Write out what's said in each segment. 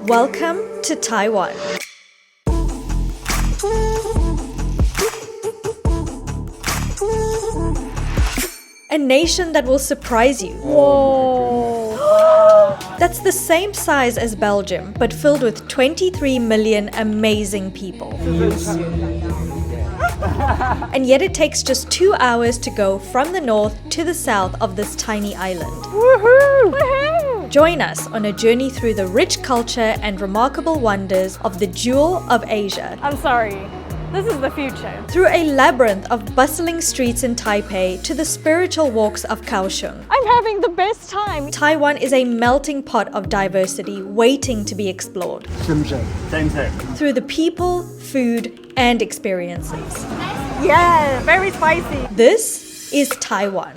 Welcome to Taiwan. A nation that will surprise you. Whoa! That's the same size as Belgium, but filled with 23 million amazing people. And yet it takes just 2 hours to go from the north to the south of this tiny island. Woohoo! Woohoo! Join us on a journey through the rich culture and remarkable wonders of the Jewel of Asia. I'm sorry. This is the future. Through a labyrinth of bustling streets in Taipei to the spiritual walks of Kaohsiung. I'm having the best time. Taiwan is a melting pot of diversity waiting to be explored. Same. Through the people, food, and experiences. Yeah, very spicy. This is Taiwan.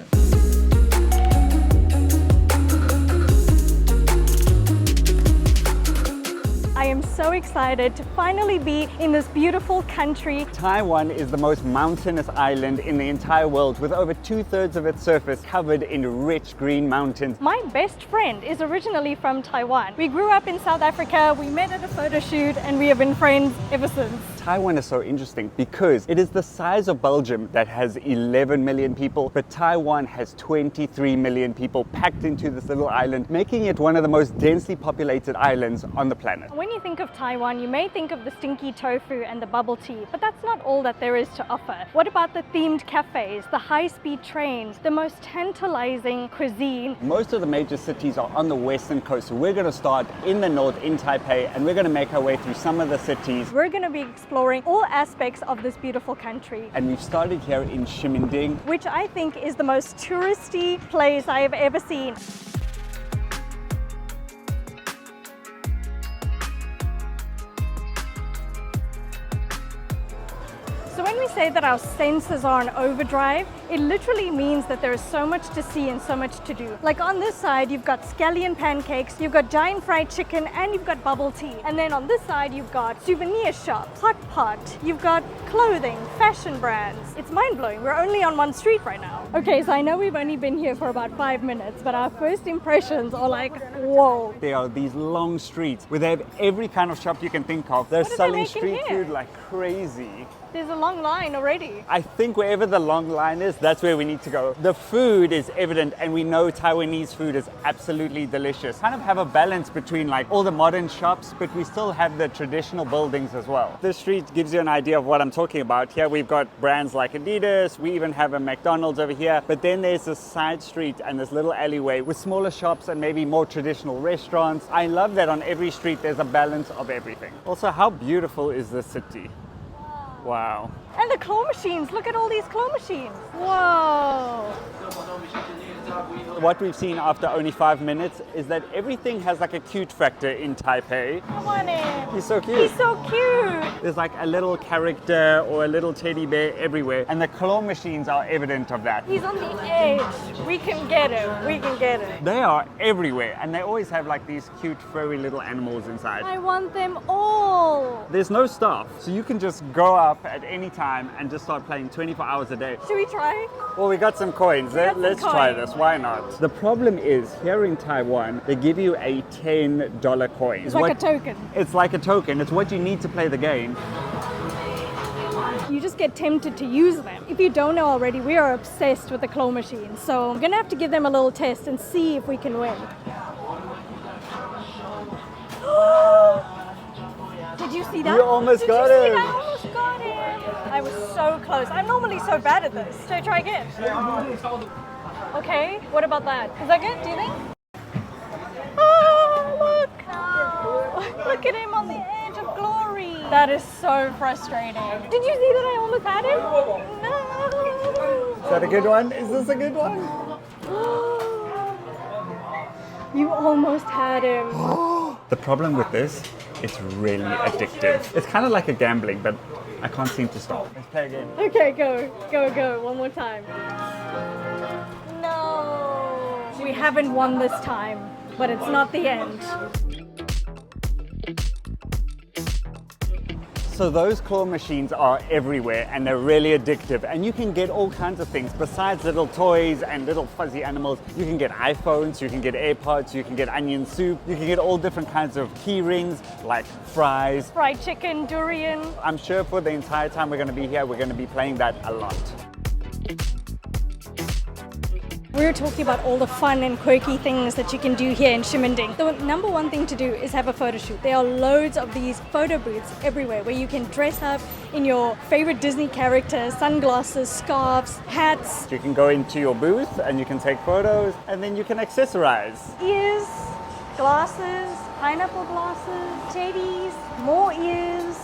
I am so excited to finally be in this beautiful country. Taiwan is the most mountainous island in the entire world, with over 2/3 of its surface covered in rich green mountains. My best friend is originally from Taiwan. We grew up in South Africa, we met at a photo shoot, and we have been friends ever since. Taiwan is so interesting because it is the size of Belgium that has 11 million people, but Taiwan has 23 million people packed into this little island, making it one of the most densely populated islands on the planet. When you think of Taiwan, you may think of the stinky tofu and the bubble tea, but that's not all that there is to offer. What about the themed cafes, the high-speed trains, the most tantalizing cuisine? Most of the major cities are on the western coast, so we're going to start in the north in Taipei, and we're going to make our way through some of the cities. We're going to be exploring all aspects of this beautiful country. And we've started here in Ximending, which I think is the most touristy place I have ever seen. So when we say that our senses are on overdrive, it literally means that there is so much to see and so much to do. Like on this side, you've got scallion pancakes, you've got giant fried chicken, and you've got bubble tea. And then on this side, you've got souvenir shops, hot pot, you've got clothing, fashion brands. It's mind-blowing. We're only on one street right now. Okay, so I know we've only been here for about 5 minutes, but our first impressions are like, whoa. there are these long streets where they have every kind of shop you can think of. They're What are they selling making street here? food like crazy. There's a long line already. I think wherever the long line is, that's where we need to go. The food is evident, and we know Taiwanese food is absolutely delicious. Kind of have a balance between like all the modern shops, but we still have the traditional buildings as well. This street gives you an idea of what I'm talking about. Here we've got brands like Adidas, we even have a McDonald's over here, but then there's this side street and this little alleyway with smaller shops and maybe more traditional restaurants. I love that on every street there's a balance of everything. Also, how beautiful is this city? Wow. And the claw machines, look at all these claw machines. Whoa. What we've seen after only 5 minutes is that everything has like a cute factor in Taipei. I want him. He's so cute. He's so cute. There's like a little character or a little teddy bear everywhere, and the claw machines are evident of that. He's on the edge. We can get him. We can get him. They are everywhere, and they always have like these cute furry little animals inside. I want them all. There's no staff, so you can just go up at any time and just start playing 24 hours a day. Should we try? Well, we got some coins. Let's try this. Why not? The problem is, here in Taiwan, they give you a $10 coin. It's like a token. It's like a token. It's what you need to play the game. You just get tempted to use them. If you don't know already, we are obsessed with the claw machines. So I'm gonna have to give them a little test and see if we can win. Did you see that? You almost got Did you see him. that? I almost got him. I was so close. I'm normally so bad at this. Should I try again? Okay, what about that? Is that good, do you think? Oh, look! Oh, look at him on the edge of glory. That is so frustrating. Did you see that I almost had him? No! Is that a good one? Is this a good one? You almost had him. The problem with this, it's really addictive. It's kind of like a gambling, but I can't seem to stop. Let's play again. Okay, go. Go, go. One more time. No! We haven't won this time, but it's not the end. So those claw machines are everywhere and they're really addictive, and you can get all kinds of things besides little toys and little fuzzy animals. You can get iPhones, you can get AirPods, you can get onion soup, you can get all different kinds of key rings like fries, Fried chicken, durian. I'm sure for the entire time we're going to be here, we're going to be playing that a lot. We were talking about all the fun and quirky things that you can do here in Ximending. The number one thing to do is have a photo shoot. There are loads of these photo booths everywhere where you can dress up in your favorite Disney characters, sunglasses, scarves, hats. You can go into your booth and you can take photos, and then you can accessorize. Ears, glasses, pineapple glasses, teddies, more ears.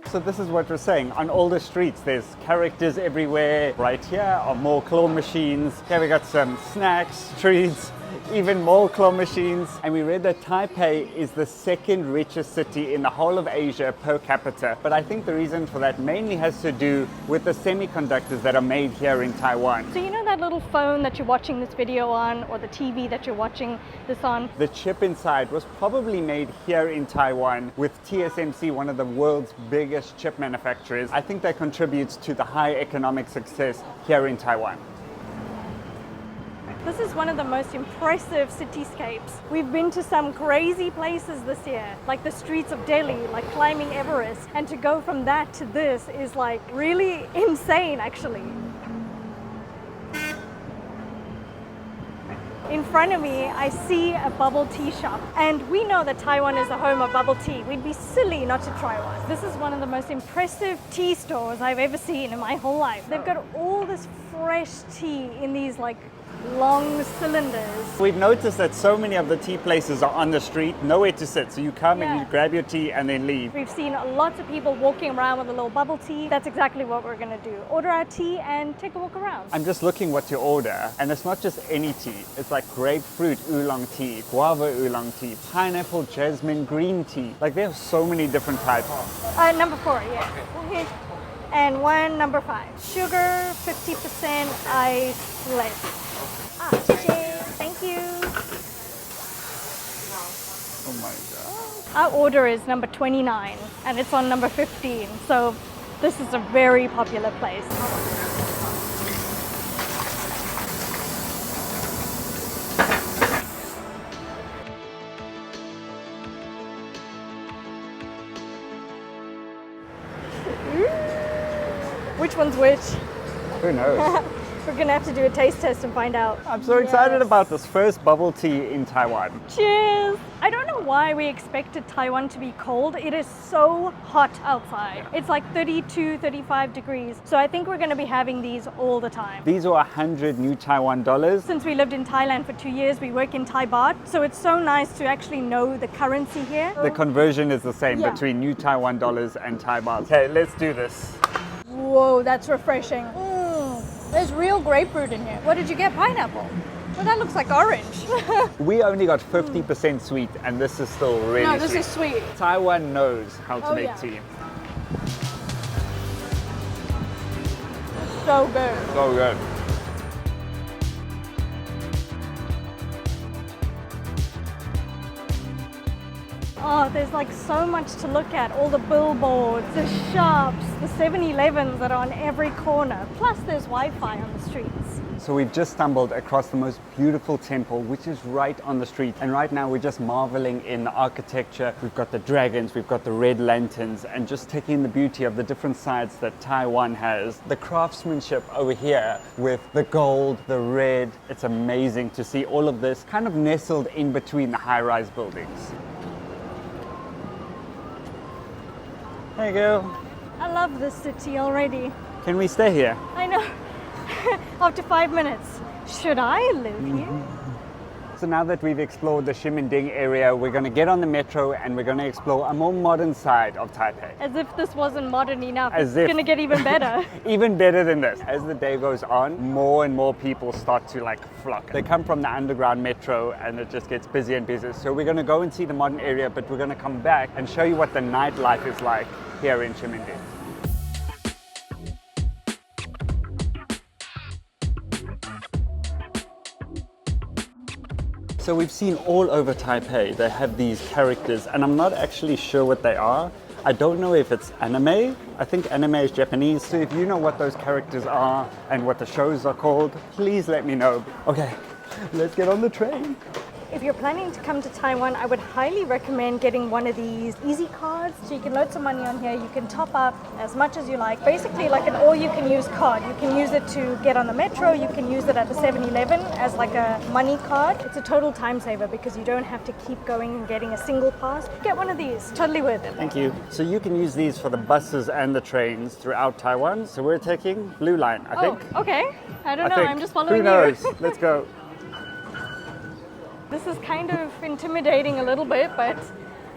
So this is what we're saying. On all the streets, there's characters everywhere. Right here are more claw machines. Here we got some snacks, treats, even more claw machines. And we read that Taipei is the second richest city in the whole of Asia per capita. But I think the reason for that mainly has to do with the semiconductors that are made here in Taiwan. So you know that little phone that you're watching this video on, or the TV that you're watching this on? The chip inside was probably made here in Taiwan with TSMC, one of the world's biggest chip manufacturers. I think that contributes to the high economic success here in Taiwan. This is one of the most impressive cityscapes. We've been to some crazy places this year, like the streets of Delhi, like climbing Everest. And to go from that to this is like really insane, actually. In front of me, I see a bubble tea shop. And we know that Taiwan is the home of bubble tea. We'd be silly not to try one. This is one of the most impressive tea stores I've ever seen in my whole life. They've got all this fresh tea in these like long cylinders. We've noticed that so many of the tea places are on the street, nowhere to sit. So you come and you grab your tea and then leave. We've seen lots of people walking around with a little bubble tea. That's exactly what we're going to do. Order our tea and take a walk around. I'm just looking what you order, and it's not just any tea. It's like grapefruit oolong tea, guava oolong tea, pineapple jasmine green tea. Like there are so many different types. Number 4, yeah. Okay. And one number 5. Sugar, 50%, ice, less. Cheers. Thank you. Oh my god. Our order is number 29 and it's on number 15. So this is a very popular place. Which one's which? Who knows? We're gonna have to do a taste test and find out. I'm so excited about this first bubble tea in Taiwan. Cheers! I don't know why we expected Taiwan to be cold. It is so hot outside. It's like 32, 35 degrees. So I think we're gonna be having these all the time. These are 100 new Taiwan dollars. Since we lived in Thailand for 2 years, we work in Thai baht. So it's so nice to actually know the currency here. The conversion is the same Yeah. between new Taiwan dollars and Thai baht. Okay, let's do this. Whoa, that's refreshing. There's real grapefruit in here. What did you get? Pineapple? Well, that looks like orange. We only got 50% sweet, and this is still really No, this sweet. is sweet. Taiwan knows how to make yeah. tea. So good. So good. Oh, there's like so much to look at. All the billboards, the shops, the 7-Elevens that are on every corner. Plus there's Wi-Fi on the streets. So we've just stumbled across the most beautiful temple, which is right on the street. And right now we're just marveling in the architecture. We've got the dragons, we've got the red lanterns, and just taking in the beauty of the different sides that Taiwan has. The craftsmanship over here with the gold, the red. It's amazing to see all of this kind of nestled in between the high-rise buildings. There you go. I love this city already. Can we stay here? I know. After 5 minutes. Should I live here? So now that we've explored the Ximending area, we're going to get on the metro and we're going to explore a more modern side of Taipei. As if this wasn't modern enough. As It's if. going to get even better. Even better than this. As the day goes on, more and more people start to like flock. They come from the underground metro and it just gets busier and busier. So we're going to go and see the modern area, but we're going to come back and show you what the nightlife is like here in Ximending. So we've seen all over Taipei, they have these characters, and I'm not actually sure what they are. I don't know if it's anime. I think anime is Japanese. So if you know what those characters are and what the shows are called, please let me know. Okay, let's get on the train. If you're planning to come to Taiwan, I would highly recommend getting one of these easy cards. So you can load some money on here, you can top up as much as you like. Basically like an all-you-can-use card. You can use it to get on the metro, you can use it at a 7-Eleven as like a money card. It's a total time saver because you don't have to keep going and getting a single pass. Get one of these, totally worth it. Thank you. So you can use these for the buses and the trains throughout Taiwan. So we're taking Blue Line, I think. Oh, okay. I don't know, think. I'm just following Who knows? you. Let's go. This is kind of intimidating a little bit, but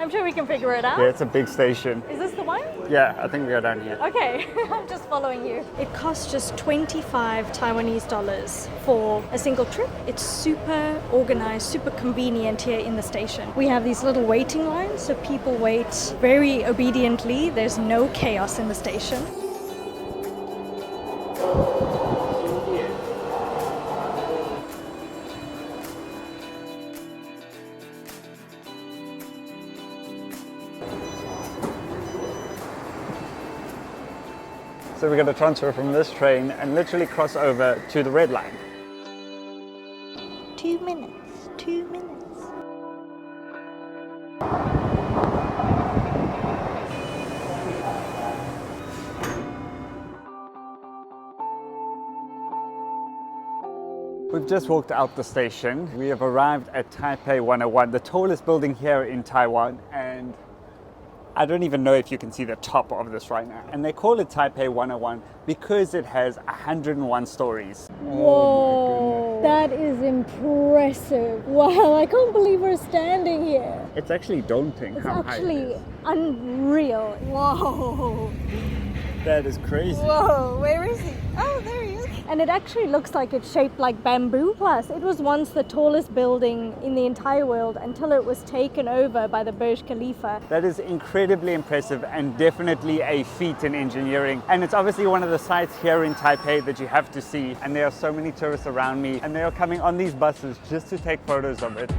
I'm sure we can figure it out. Yeah, it's a big station. Is this the one? Yeah, I think we go down here. Okay, I'm just following you. It costs just 25 Taiwanese dollars for a single trip. It's super organized, super convenient here in the station. We have these little waiting lines, so people wait very obediently. There's no chaos in the station. So we're going to transfer from this train and literally cross over to the red line. 2 minutes, 2 minutes. We've just walked out the station. We have arrived at Taipei 101, the tallest building here in Taiwan, and I don't even know if you can see the top of this right now. And they call it Taipei 101 because it has 101 stories. Whoa, that is impressive. Wow, I can't believe we're standing here. It's actually daunting It's how high it actually is. unreal. Whoa. That is crazy. Whoa, where is he? Oh, there he is. And it actually looks like it's shaped like bamboo. Plus, it was once the tallest building in the entire world until it was taken over by the Burj Khalifa. That is incredibly impressive and definitely a feat in engineering. And it's obviously one of the sites here in Taipei that you have to see. And there are so many tourists around me and they are coming on these buses just to take photos of it.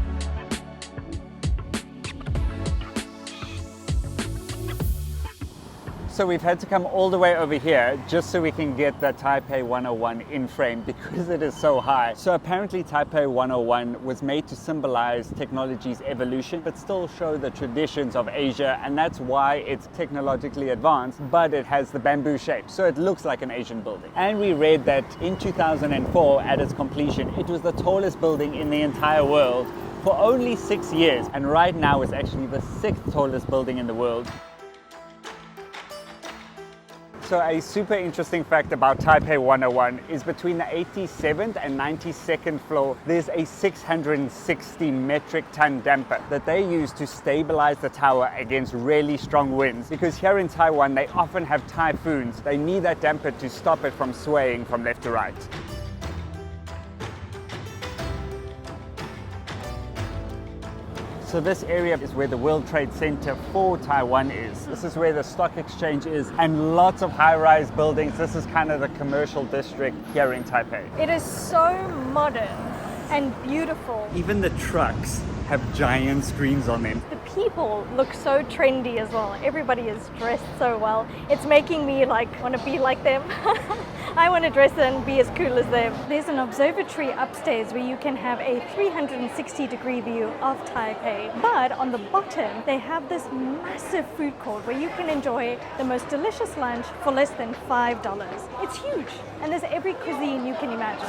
So we've had to come all the way over here just so we can get the Taipei 101 in frame because it is so high. So apparently Taipei 101 was made to symbolize technology's evolution but still show the traditions of Asia, and that's why it's technologically advanced, but it has the bamboo shape, so it looks like an Asian building. And we read that in 2004 at its completion it was the tallest building in the entire world for only 6 years, and right now it's actually the 6th tallest building in the world. So a super interesting fact about Taipei 101 is between the 87th and 92nd floor, there's a 660 metric ton damper that they use to stabilize the tower against really strong winds. Because here in Taiwan, they often have typhoons. They need that damper to stop it from swaying from left to right. So this area is where the World Trade Center for Taiwan is. This is where the stock exchange is and lots of high-rise buildings. This is kind of the commercial district here in Taipei. It is so modern and beautiful. Even the trucks have giant screens on them. The people look so trendy as well. Everybody is dressed so well. It's making me want to be like them. I want to dress and be as cool as them. There's an observatory upstairs where you can have a 360-degree view of Taipei. But on the bottom, they have this massive food court where you can enjoy the most delicious lunch for less than $5. It's huge, and there's every cuisine you can imagine.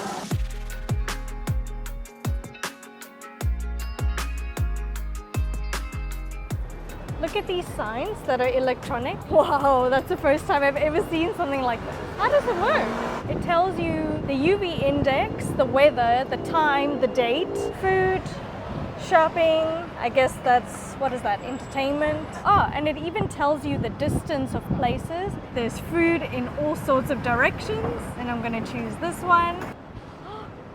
Look at these signs that are electronic. Wow, that's the first time I've ever seen something like this. How does it work? It tells you the UV index, the weather, the time, the date, food, shopping, I guess that's, what is that, entertainment? Oh, and it even tells you the distance of places. There's food in all sorts of directions, and I'm gonna choose this one.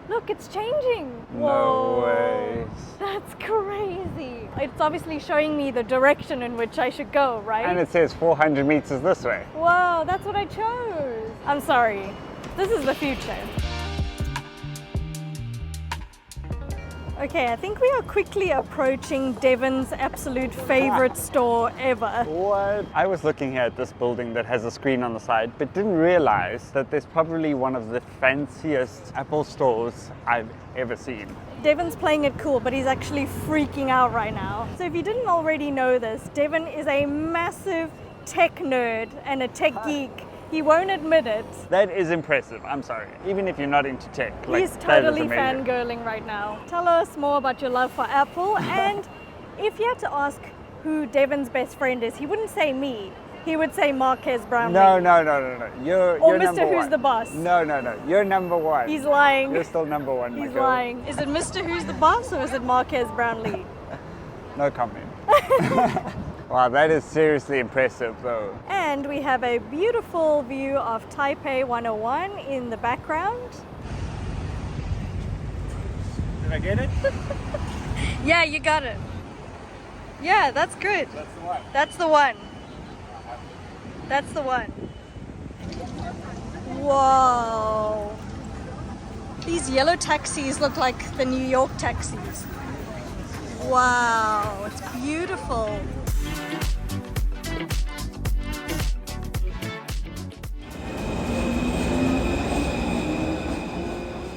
Look, it's changing. No way. That's crazy. It's obviously showing me the direction in which I should go, right? And it says 400 meters this way. Whoa, that's what I chose. I'm sorry. This is the future. Okay, I think we are quickly approaching Devon's absolute favorite store ever. What? I was looking here at this building that has a screen on the side, but didn't realize that there's probably one of the fanciest Apple stores I've ever seen. Devon's playing it cool, but he's actually freaking out right now. So if you didn't already know this, Devon is a massive tech nerd and a tech geek. He won't admit it. That is impressive, I'm sorry. Even if you're not into tech. He's totally fangirling right now. Tell us more about your love for Apple, and if you had to ask who Devon's best friend is, he wouldn't say me. He would say Marquez Brownlee. No. You're Or number Mr. Who's one. the Boss. No. You're number one. He's lying. You're still number one, my He's girl. lying. Is it Mr. Who's the Boss or is it Marquez Brownlee? No comment. Wow, that is seriously impressive though. And we have a beautiful view of Taipei 101 in the background. Did I get it? Yeah, you got it. Yeah, that's good. That's the one. That's the one. That's the one. Whoa. These yellow taxis look like the New York taxis. Wow, it's beautiful.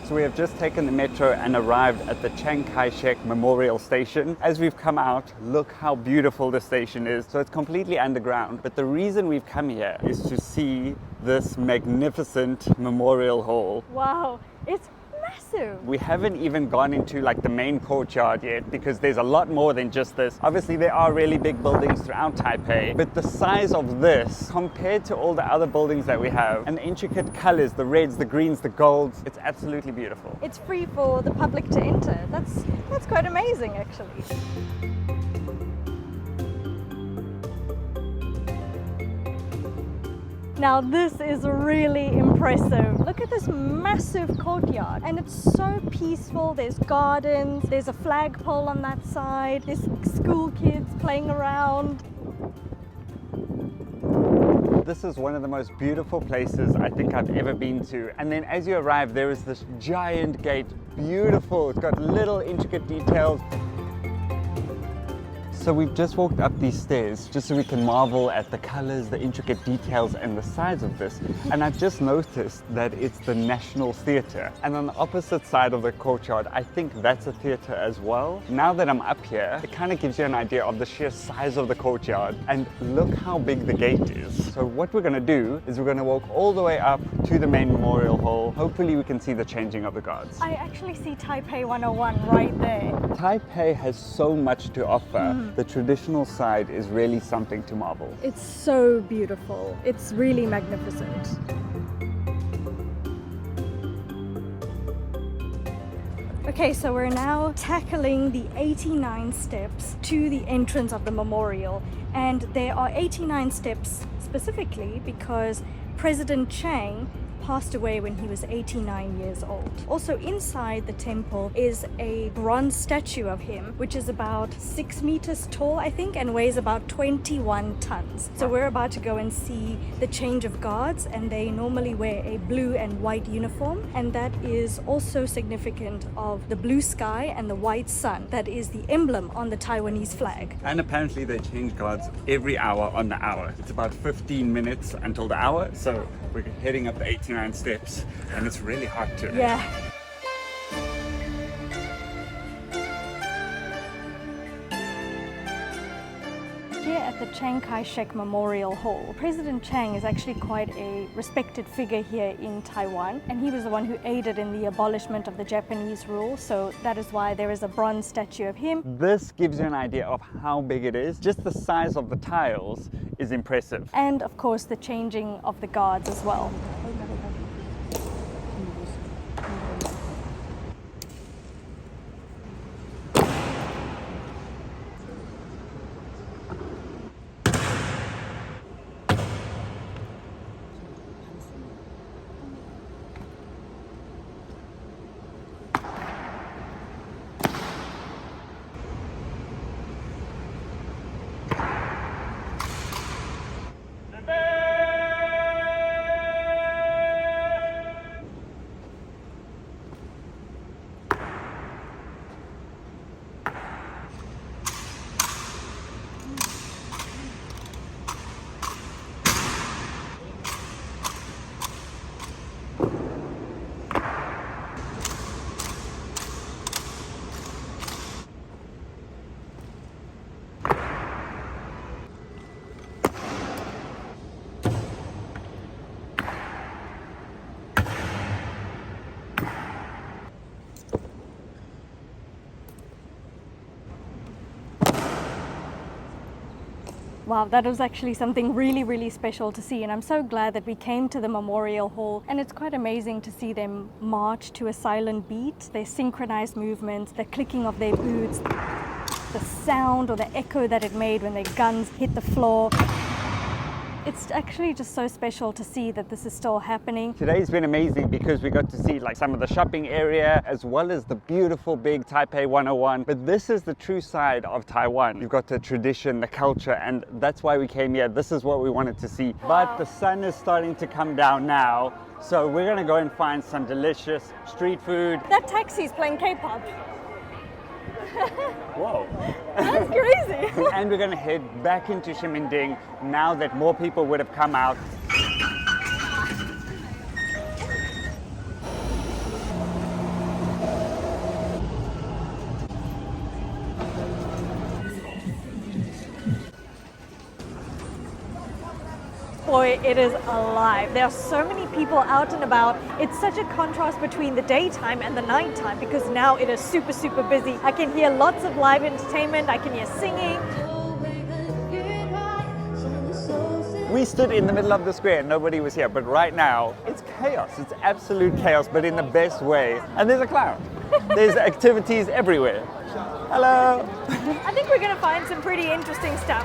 So we have just taken the metro and arrived at the Chiang Kai-shek Memorial Station. As we've come out, look how beautiful the station is. So it's completely underground, but the reason we've come here is to see this magnificent memorial hall. Wow, it's massive. We haven't even gone into like the main courtyard yet because there's a lot more than just this. Obviously there are really big buildings throughout Taipei, but the size of this compared to all the other buildings that we have and the intricate colors, the reds, the greens, the golds, it's absolutely beautiful. It's free for the public to enter. That's quite amazing actually. Now this is really impressive. Look at this massive courtyard and it's so peaceful. There's gardens, there's a flagpole on that side, there's school kids playing around. This is one of the most beautiful places I think I've ever been to. And then as you arrive, there is this giant gate, beautiful. It's got little intricate details. So we've just walked up these stairs just so we can marvel at the colors, the intricate details and the size of this. And I've just noticed that it's the National Theatre. And on the opposite side of the courtyard, I think that's a theatre as well. Now that I'm up here, it kind of gives you an idea of the sheer size of the courtyard. And look how big the gate is. So what we're going to do is we're going to walk all the way up to the main memorial hall. Hopefully we can see the changing of the guards. I actually see Taipei 101 right there. Taipei has so much to offer. The traditional side is really something to marvel. It's so beautiful. It's really magnificent. Okay, so we're now tackling the 89 steps to the entrance of the memorial. And there are 89 steps specifically because President Chiang passed away when he was 89 years old. Also inside the temple is a bronze statue of him, which is about 6 meters tall, I think, and weighs about 21 tons. So we're about to go and see the change of guards, and they normally wear a blue and white uniform, and that is also significant of the blue sky and the white sun. That is the emblem on the Taiwanese flag. And apparently they change guards every hour on the hour. It's about 15 minutes until the hour, so we're heading up the 89 steps and it's really hot today. Yeah. Here at the Chiang Kai-shek Memorial Hall, President Chiang is actually quite a respected figure here in Taiwan, and he was the one who aided in the abolishment of the Japanese rule, so that is why there is a bronze statue of him. This gives you an idea of how big it is. Just the size of the tiles is impressive. And of course the changing of the guards as well. Wow, that was actually something really, really special to see, and I'm so glad that we came to the Memorial Hall. And it's quite amazing to see them march to a silent beat, their synchronized movements, the clicking of their boots, the sound or the echo that it made when their guns hit the floor. It's actually just so special to see that this is still happening. Today's been amazing because we got to see like some of the shopping area as well as the beautiful big Taipei 101. But this is the true side of Taiwan. You've got the tradition, the culture, and that's why we came here. This is what we wanted to see. But the sun is starting to come down now. So we're gonna go and find some delicious street food. That taxi's playing K-pop. Whoa. That's crazy. And we're gonna head back into Ximending now that more people would have come out. Boy, it is alive. There are so many people out and about. It's such a contrast between the daytime and the nighttime because now it is super, super busy. I can hear lots of live entertainment. I can hear singing. We stood in the middle of the square, nobody was here, but right now it's chaos. It's absolute chaos, but in the best way. And there's a clown. There's activities everywhere. Hello. I think we're gonna find some pretty interesting stuff.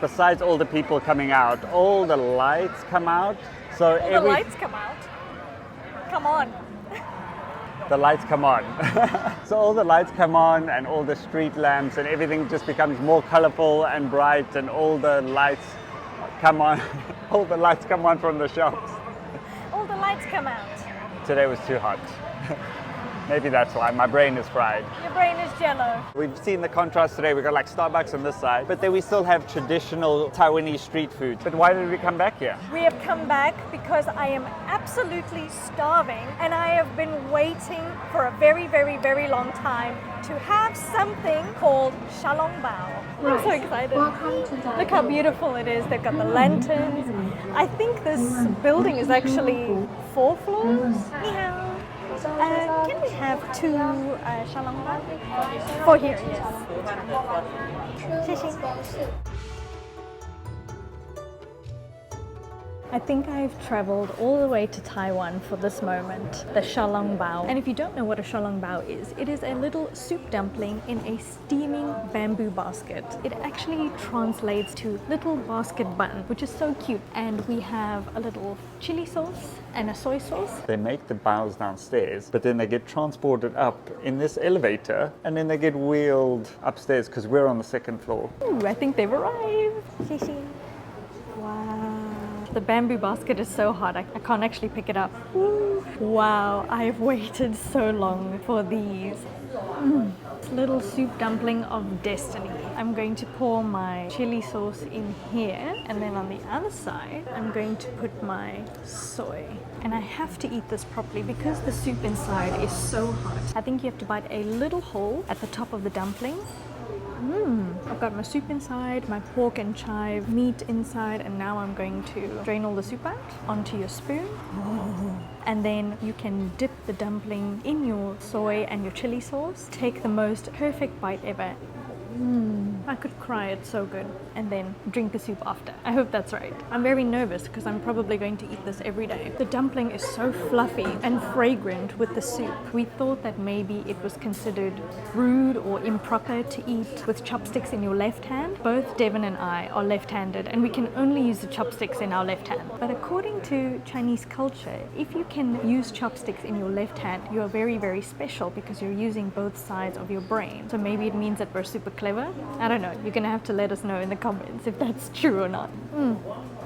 Besides all the people coming out, all the lights come out. So All the lights come out. Come on. The lights come on. So all the lights come on and all the street lamps and everything just becomes more colorful and bright and all the lights come on. All the lights come on from the shops. All the lights come out. Today was too hot. Maybe that's why my brain is fried. Your brain is jello. We've seen the contrast today. We've got like Starbucks on this side, but then we still have traditional Taiwanese street food. But why did we come back here? We have come back because I am absolutely starving and I have been waiting for a very, very, very long time to have something called xiaolongbao. I'm so excited. Look how beautiful it is. They've got the lanterns. I think this building is actually 4 floors. Ni hao. Can we have 2 xiaolongbao? For here, yes. 谢谢. I think I've traveled all the way to Taiwan for this moment, the xiaolongbao. And if you don't know what a xiaolongbao is, it is a little soup dumpling in a steaming bamboo basket. It actually translates to little basket bun, which is so cute. And we have a little chili sauce and a soy sauce. They make the baos downstairs, but then they get transported up in this elevator and then they get wheeled upstairs because we're on the 2nd floor. Ooh, I think they've arrived. 谢谢. Wow. The bamboo basket is so hot, I can't actually pick it up. Ooh. Wow, I've waited so long for these. Little soup dumpling of destiny. I'm going to pour my chili sauce in here, and then on the other side, I'm going to put my soy. And I have to eat this properly because the soup inside is so hot. I think you have to bite a little hole at the top of the dumpling. I've got my soup inside, my pork and chive meat inside, and now I'm going to drain all the soup out onto your spoon. And then you can dip the dumpling in your soy and your chili sauce. Take the most perfect bite ever. I could cry, it's so good. And then drink the soup after. I hope that's right. I'm very nervous because I'm probably going to eat this every day. The dumpling is so fluffy and fragrant with the soup. We thought that maybe it was considered rude or improper to eat with chopsticks in your left hand. Both Devin and I are left-handed and we can only use the chopsticks in our left hand. But according to Chinese culture, if you can use chopsticks in your left hand, you are very, very special because you're using both sides of your brain. So maybe it means that we're super clever. I don't know. You're gonna have to let us know in the comments if that's true or not.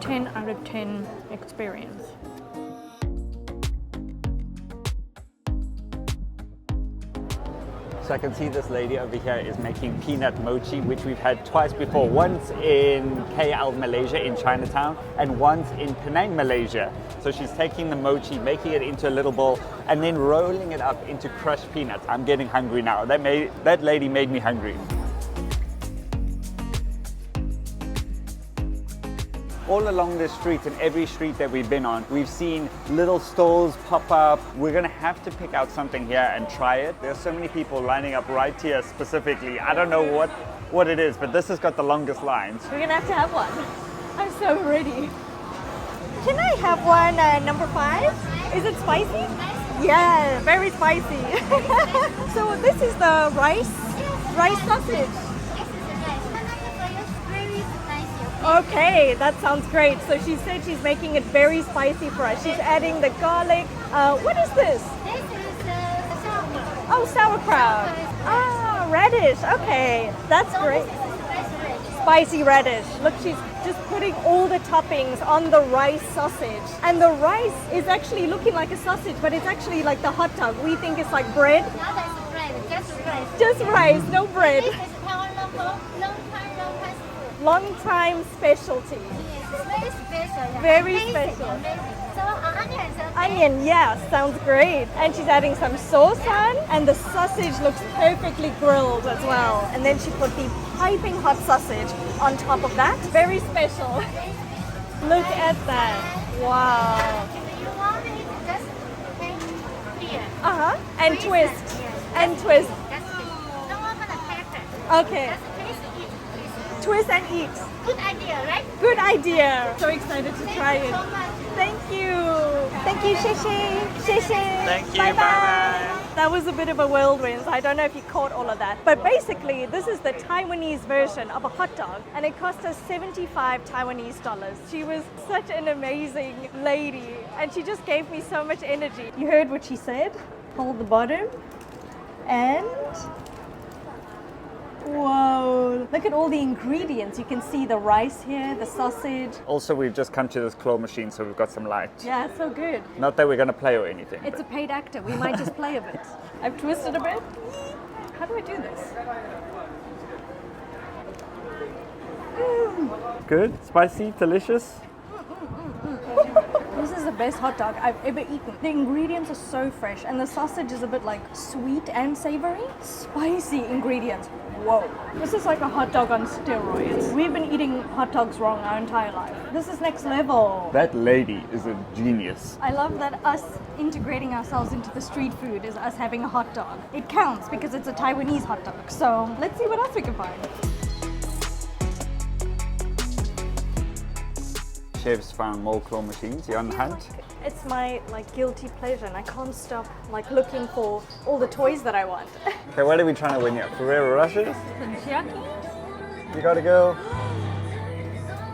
10 out of 10 experience. So I can see this lady over here is making peanut mochi, which we've had twice before. Once in KL, Malaysia, in Chinatown, and once in Penang, Malaysia. So she's taking the mochi, making it into a little bowl, and then rolling it up into crushed peanuts. I'm getting hungry now. That lady made me hungry. All along this street and every street that we've been on, we've seen little stalls pop up. We're gonna have to pick out something here and try it. There's so many people lining up right here specifically. I don't know what it is, but this has got the longest lines. We're gonna have to have one. I'm so ready. Can I have one number 5? Is it spicy? Yeah, very spicy. So this is the rice sausage. Okay, that sounds great. So she said she's making it very spicy for us. She's adding the garlic. What is this? This is sauerkraut. Oh, sauerkraut. Ah, radish. Okay, that's great. Spicy radish. Look, she's just putting all the toppings on the rice sausage. And the rice is actually looking like a sausage, but it's actually like the hot dog. We think it's like bread. No, that's bread, just rice. Just rice, no bread. This is Taiwan local, Long time specialty. Yes, it's very special. Yeah. Very Amazing, special. Amazing. So onions, okay? Onion, yeah, sounds great. And she's adding some sauce on, and the sausage looks perfectly grilled as well. And then she put the piping hot sausage on top of that. Very special. Look at that. Wow. You want it just take here. And twist. Yes. And twist. That's it. Don't open the packet. Okay. Just taste it. Twist and eat. Good idea, right? Good idea. So excited to try Thank you it. so much. Thank you. Thank you, Shishi. Shishi. Thank you. Bye-bye. Bye-bye. That was a bit of a whirlwind. I don't know if you caught all of that. But basically, this is the Taiwanese version of a hot dog, and it cost us 75 Taiwanese dollars. She was such an amazing lady, and she just gave me so much energy. You heard what she said? Hold the bottom, and whoa, look at all the ingredients. You can see the rice here, the sausage. Also, we've just come to this claw machine, so we've got some light. Yeah, it's so good. Not that we're gonna play or anything. It's a paid actor. We might just play a bit. I've twisted a bit. How do I do this? Good, spicy, delicious. This is the best hot dog I've ever eaten. The ingredients are so fresh, and the sausage is a bit like sweet and savory. Spicy ingredients. Whoa. This is like a hot dog on steroids. We've been eating hot dogs wrong our entire life. This is next level. That lady is a genius. I love that us integrating ourselves into the street food is us having a hot dog. It counts because it's a Taiwanese hot dog. So let's see what else we can find. Chefs found more claw machines. You're on the hunt. It's my guilty pleasure, and I can't stop looking for all the toys that I want. Okay, what are we trying to win here? Ferrero Rochers? You gotta go.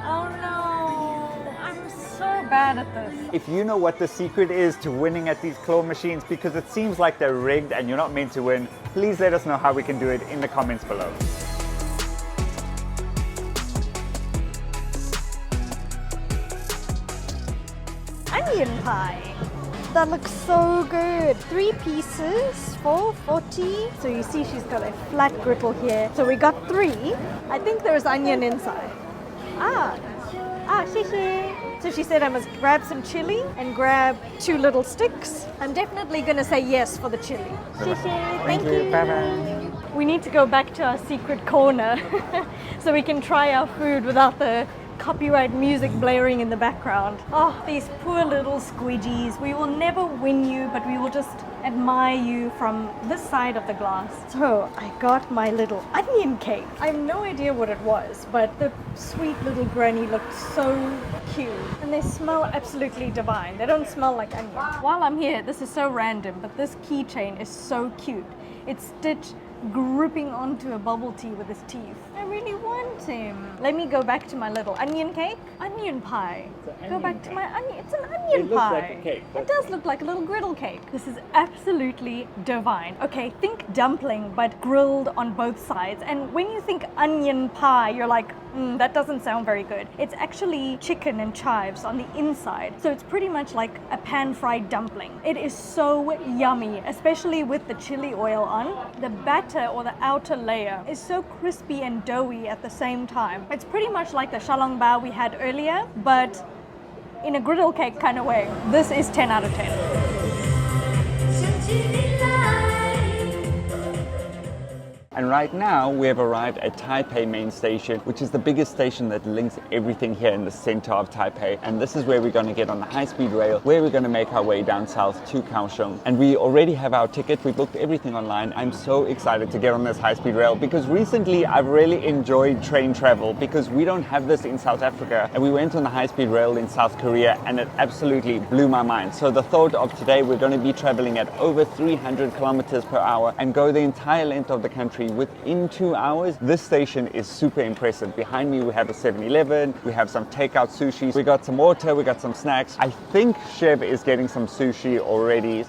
Oh no, I'm so bad at this. If you know what the secret is to winning at these claw machines, because it seems like they're rigged and you're not meant to win, please let us know how we can do it in the comments below. Onion pie. That looks so good. 3 pieces for $40. So you see she's got a flat griddle here. So we got 3. I think there's onion inside. Shishi. So she said I must grab some chili and grab 2 little sticks. I'm definitely gonna say yes for the chili. Shishi, thank you. Bye-bye. We need to go back to our secret corner so we can try our food without the copyright music blaring in the background. Oh, these poor little squidgies. We will never win you, but we will just admire you from this side of the glass. So I got my little onion cake. I have no idea what it was, but the sweet little granny looked so cute. And they smell absolutely divine. They don't smell like onion. While I'm here, this is so random, but this keychain is so cute. It's Stitch gripping onto a bubble tea with his teeth. I really want him. Let me go back to my little onion cake. Onion pie. Go back to my onion. It's an onion It looks pie. like a cake, It does look like a little griddle cake. This is absolutely divine. Okay, think dumpling, but grilled on both sides. And when you think onion pie, you're like, that doesn't sound very good. It's actually chicken and chives on the inside. So it's pretty much like a pan-fried dumpling. It is so yummy, especially with the chili oil on. The batter or the outer layer is so crispy and doughy at the same time. It's pretty much like the xiaolong bao we had earlier, but in a griddle cake kind of way. This is 10 out of 10. And right now we have arrived at Taipei main station, which is the biggest station that links everything here in the center of Taipei. And this is where we're going to get on the high-speed rail, where we're going to make our way down south to Kaohsiung. And we already have our ticket. We booked everything online. I'm so excited to get on this high-speed rail because recently I've really enjoyed train travel because we don't have this in South Africa. And we went on the high-speed rail in South Korea and it absolutely blew my mind. So the thought of today, we're going to be traveling at over 300 kilometers per hour and go the entire length of the country within 2 hours. This station is super impressive. Behind me we have a 7-Eleven, we have some takeout sushi, we got some water, we got some snacks. I think Chev is getting some sushi already.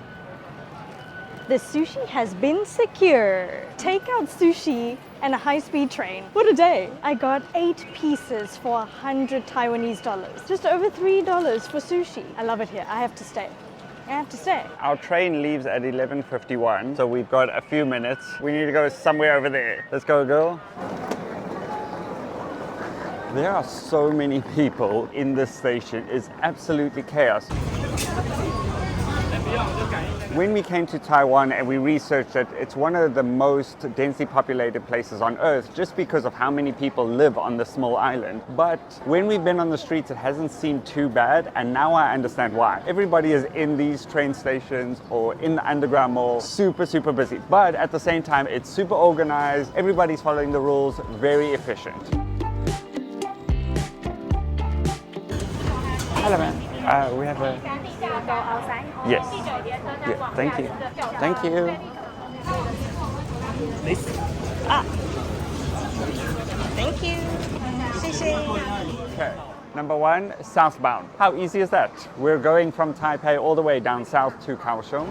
The sushi has been secured. Takeout sushi and a high-speed train. What a day. I got 8 pieces for 100 Taiwanese dollars. Just over $3 for sushi. I love it here. I have to stay. I have to stay. Our train leaves at 11:51, so we've got a few minutes. We need to go somewhere over there. Let's go, girl. There are so many people in this station. It's absolutely chaos. When we came to Taiwan and we researched it, it's one of the most densely populated places on earth just because of how many people live on this small island. But when we've been on the streets, it hasn't seemed too bad, and now I understand why. Everybody is in these train stations or in the underground mall, super, super busy. But at the same time, it's super organized, everybody's following the rules, very efficient. Hello, man. We have a... Yes. Yeah, thank you. Thank you. This? Thank you. Okay. Number 1, southbound. How easy is that? We're going from Taipei all the way down south to Kaohsiung.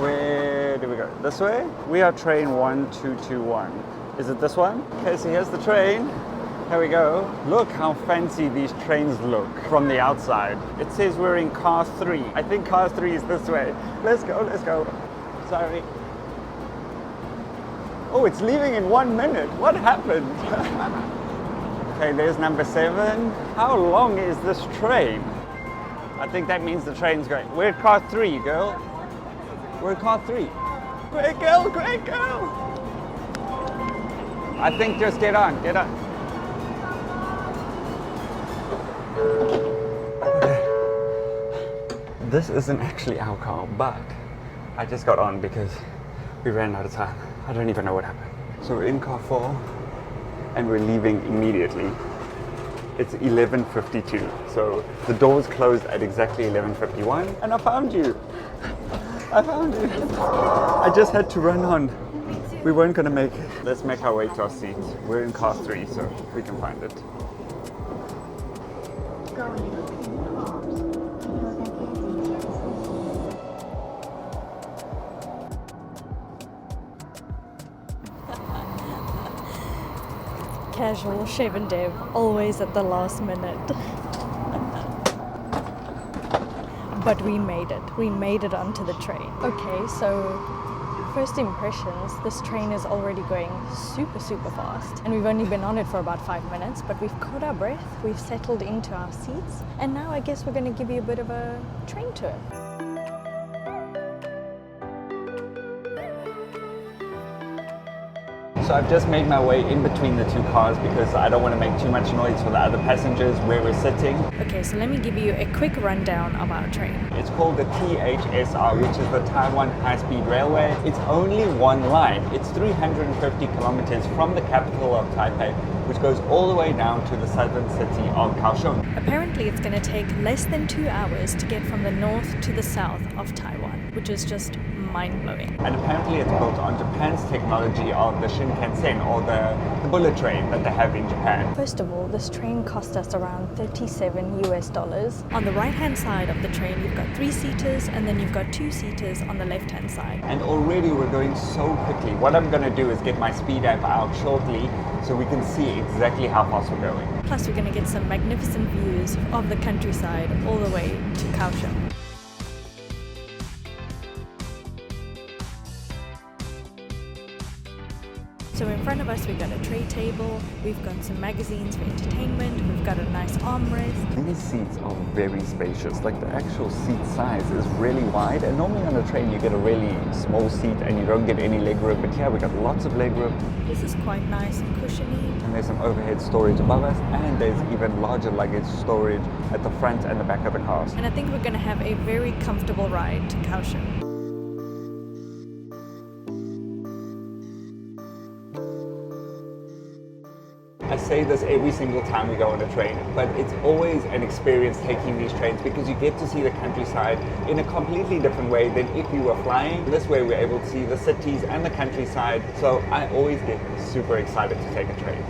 Where do we go? This way? We are train 1221. Is it this one? Okay, so here's the train. Here we go. Look how fancy these trains look from the outside. It says we're in car 3. I think car 3 is this way. Let's go, let's go. Sorry. Oh, it's leaving in 1 minute. What happened? Okay, there's number 7. How long is this train? I think that means the train's going. We're at car 3, girl. We're at car 3. Great girl, great girl. I think just get on, get on. This isn't actually our car, but I just got on because we ran out of time. I don't even know what happened. So we're in car 4 and we're leaving immediately. It's 11:52, so the doors closed at exactly 11:51 and I found you. I found you. I just had to run on. We weren't gonna make it. Let's make our way to our seats. We're in car 3, so we can find it. Casual, shaven Dev, always at the last minute. But we made it. We made it onto the train. Okay, so first impressions, this train is already going super, super fast. And we've only been on it for about 5 minutes, but we've caught our breath, we've settled into our seats, and now I guess we're going to give you a bit of a train tour. So I've just made my way in between the 2 cars because I don't want to make too much noise for the other passengers where we're sitting. Okay, so let me give you a quick rundown of our train. It's called the THSR, which is the Taiwan High-Speed Railway. It's only one line. It's 350 kilometers from the capital of Taipei, which goes all the way down to the southern city of Kaohsiung. Apparently it's going to take less than 2 hours to get from the north to the south of Taiwan, which is just mind-blowing. And apparently it's built on Japan's technology of the Shinkansen, or the bullet train that they have in Japan. First of all, this train cost us around $37 US. On the right-hand side of the train, you've got 3-seaters, and then you've got 2-seaters on the left-hand side. And already we're going so quickly. What I'm going to do is get my speed app out shortly so we can see exactly how fast we're going. Plus, we're going to get some magnificent views of the countryside all the way to Kaohsiung. So in front of us we've got a tray table, we've got some magazines for entertainment, we've got a nice armrest. These seats are very spacious. Like the actual seat size is really wide, and normally on a train you get a really small seat and you don't get any leg room, but here we got lots of leg room. This is quite nice and cushiony. And there's some overhead storage above us, and there's even larger luggage storage at the front and the back of the cars. And I think we're going to have a very comfortable ride to Kaohsiung. I say this every single time we go on a train, but it's always an experience taking these trains because you get to see the countryside in a completely different way than if you were flying. This way we're able to see the cities and the countryside, so I always get super excited to take a train.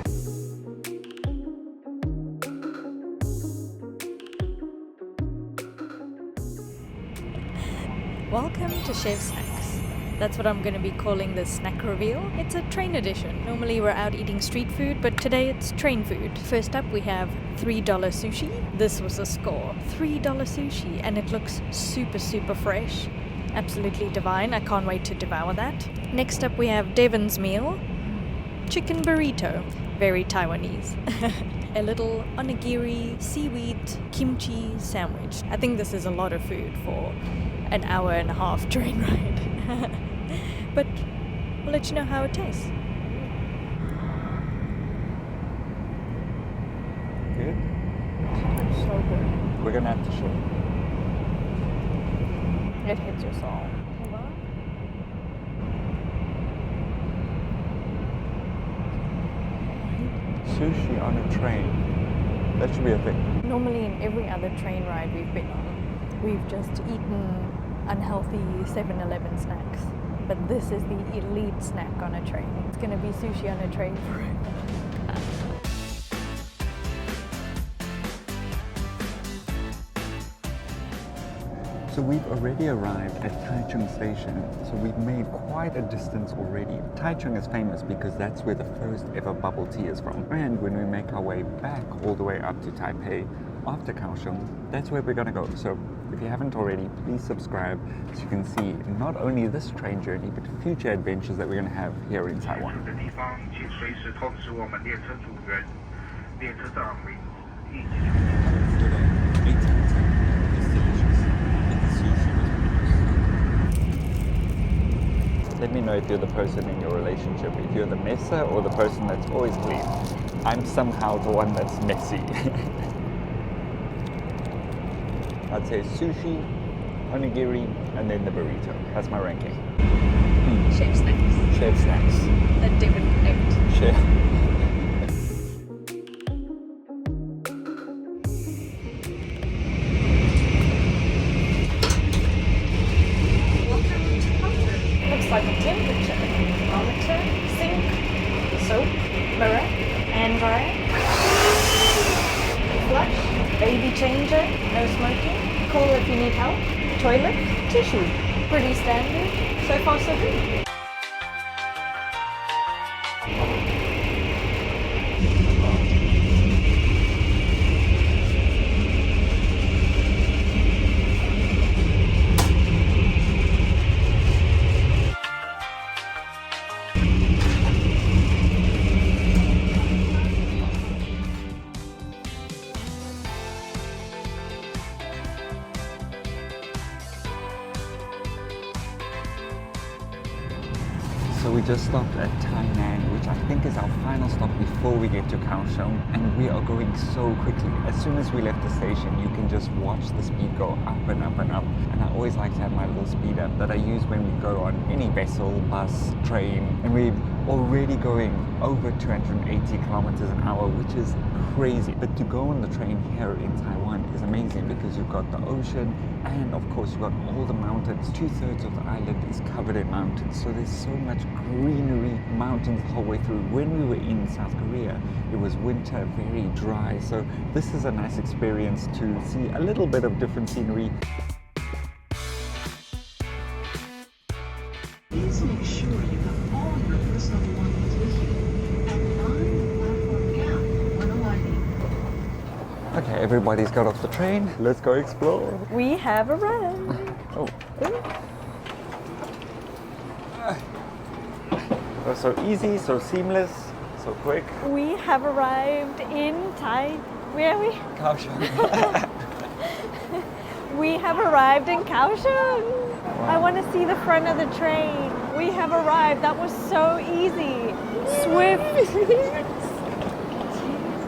Welcome to Chef Snacks. That's what I'm going to be calling the snack reveal. It's a train edition. Normally we're out eating street food, but today it's train food. First up we have $3 sushi. This was a score. $3 sushi, and it looks super fresh. Absolutely divine. I can't wait to devour that. Next up we have Devon's meal. Chicken burrito. Very Taiwanese. A little onigiri seaweed kimchi sandwich. I think this is a lot of food for an hour and a half train ride. But we'll let you know how it tastes. Good? It's so good. We're gonna have to show. It hits your soul. Sushi on a train. That should be a thing. Normally in every other train ride we've been on, we've just eaten unhealthy 7-Eleven snacks. But this is the elite snack on a train. It's going to be sushi on a train forever. So we've already arrived at Taichung Station, so we've made quite a distance already. Taichung is famous because that's where the first ever bubble tea is from. And when we make our way back all the way up to Taipei after Kaohsiung, that's where we're gonna go. So if you haven't already, please subscribe so you can see not only this train journey, but future adventures that we're gonna have here in Taiwan. Let me know if you're the person in your relationship, if you're the messer or the person that's always clean. I'm somehow the one that's messy. I'd say sushi, onigiri, and then the burrito. That's my ranking. Chef Snacks. Chef Snacks. That David named. Chef. Like a temperature, thermometer, sink, soap, mirror, hand dryer, flush, baby changer, no smoking, call if you need help, toilet, tissue. Pretty standard. So far so good. So we just stopped at Tainan, which I think is our final stop before we get to Kaohsiung, and we are going so quickly. As soon as we left the station, you can just watch the speed go up and up and up. And I always like to have my little speed up that I use when we go on any vessel, bus, train, and we're already going over 280 kilometers an hour, which is crazy. But to go on the train here in Taiwan is amazing because you've got the ocean and of course you've got all the mountains. 2/3 of the island is covered in mountains, so there's so much greenery, mountains the whole way through. When we were in South Korea, it was winter, very dry, so this is a nice experience to see a little bit of different scenery. Please make sure you have all your personal belongings with you and mind the platform gap when alighting. Okay, everybody's got off the train. Let's go explore. We have arrived. Oh. Oh, so easy, so seamless, so quick. We have arrived in where are we? Kaohsiung. We have arrived in Kaohsiung. I want to see the front of the train. We have arrived. That was so easy. Swift.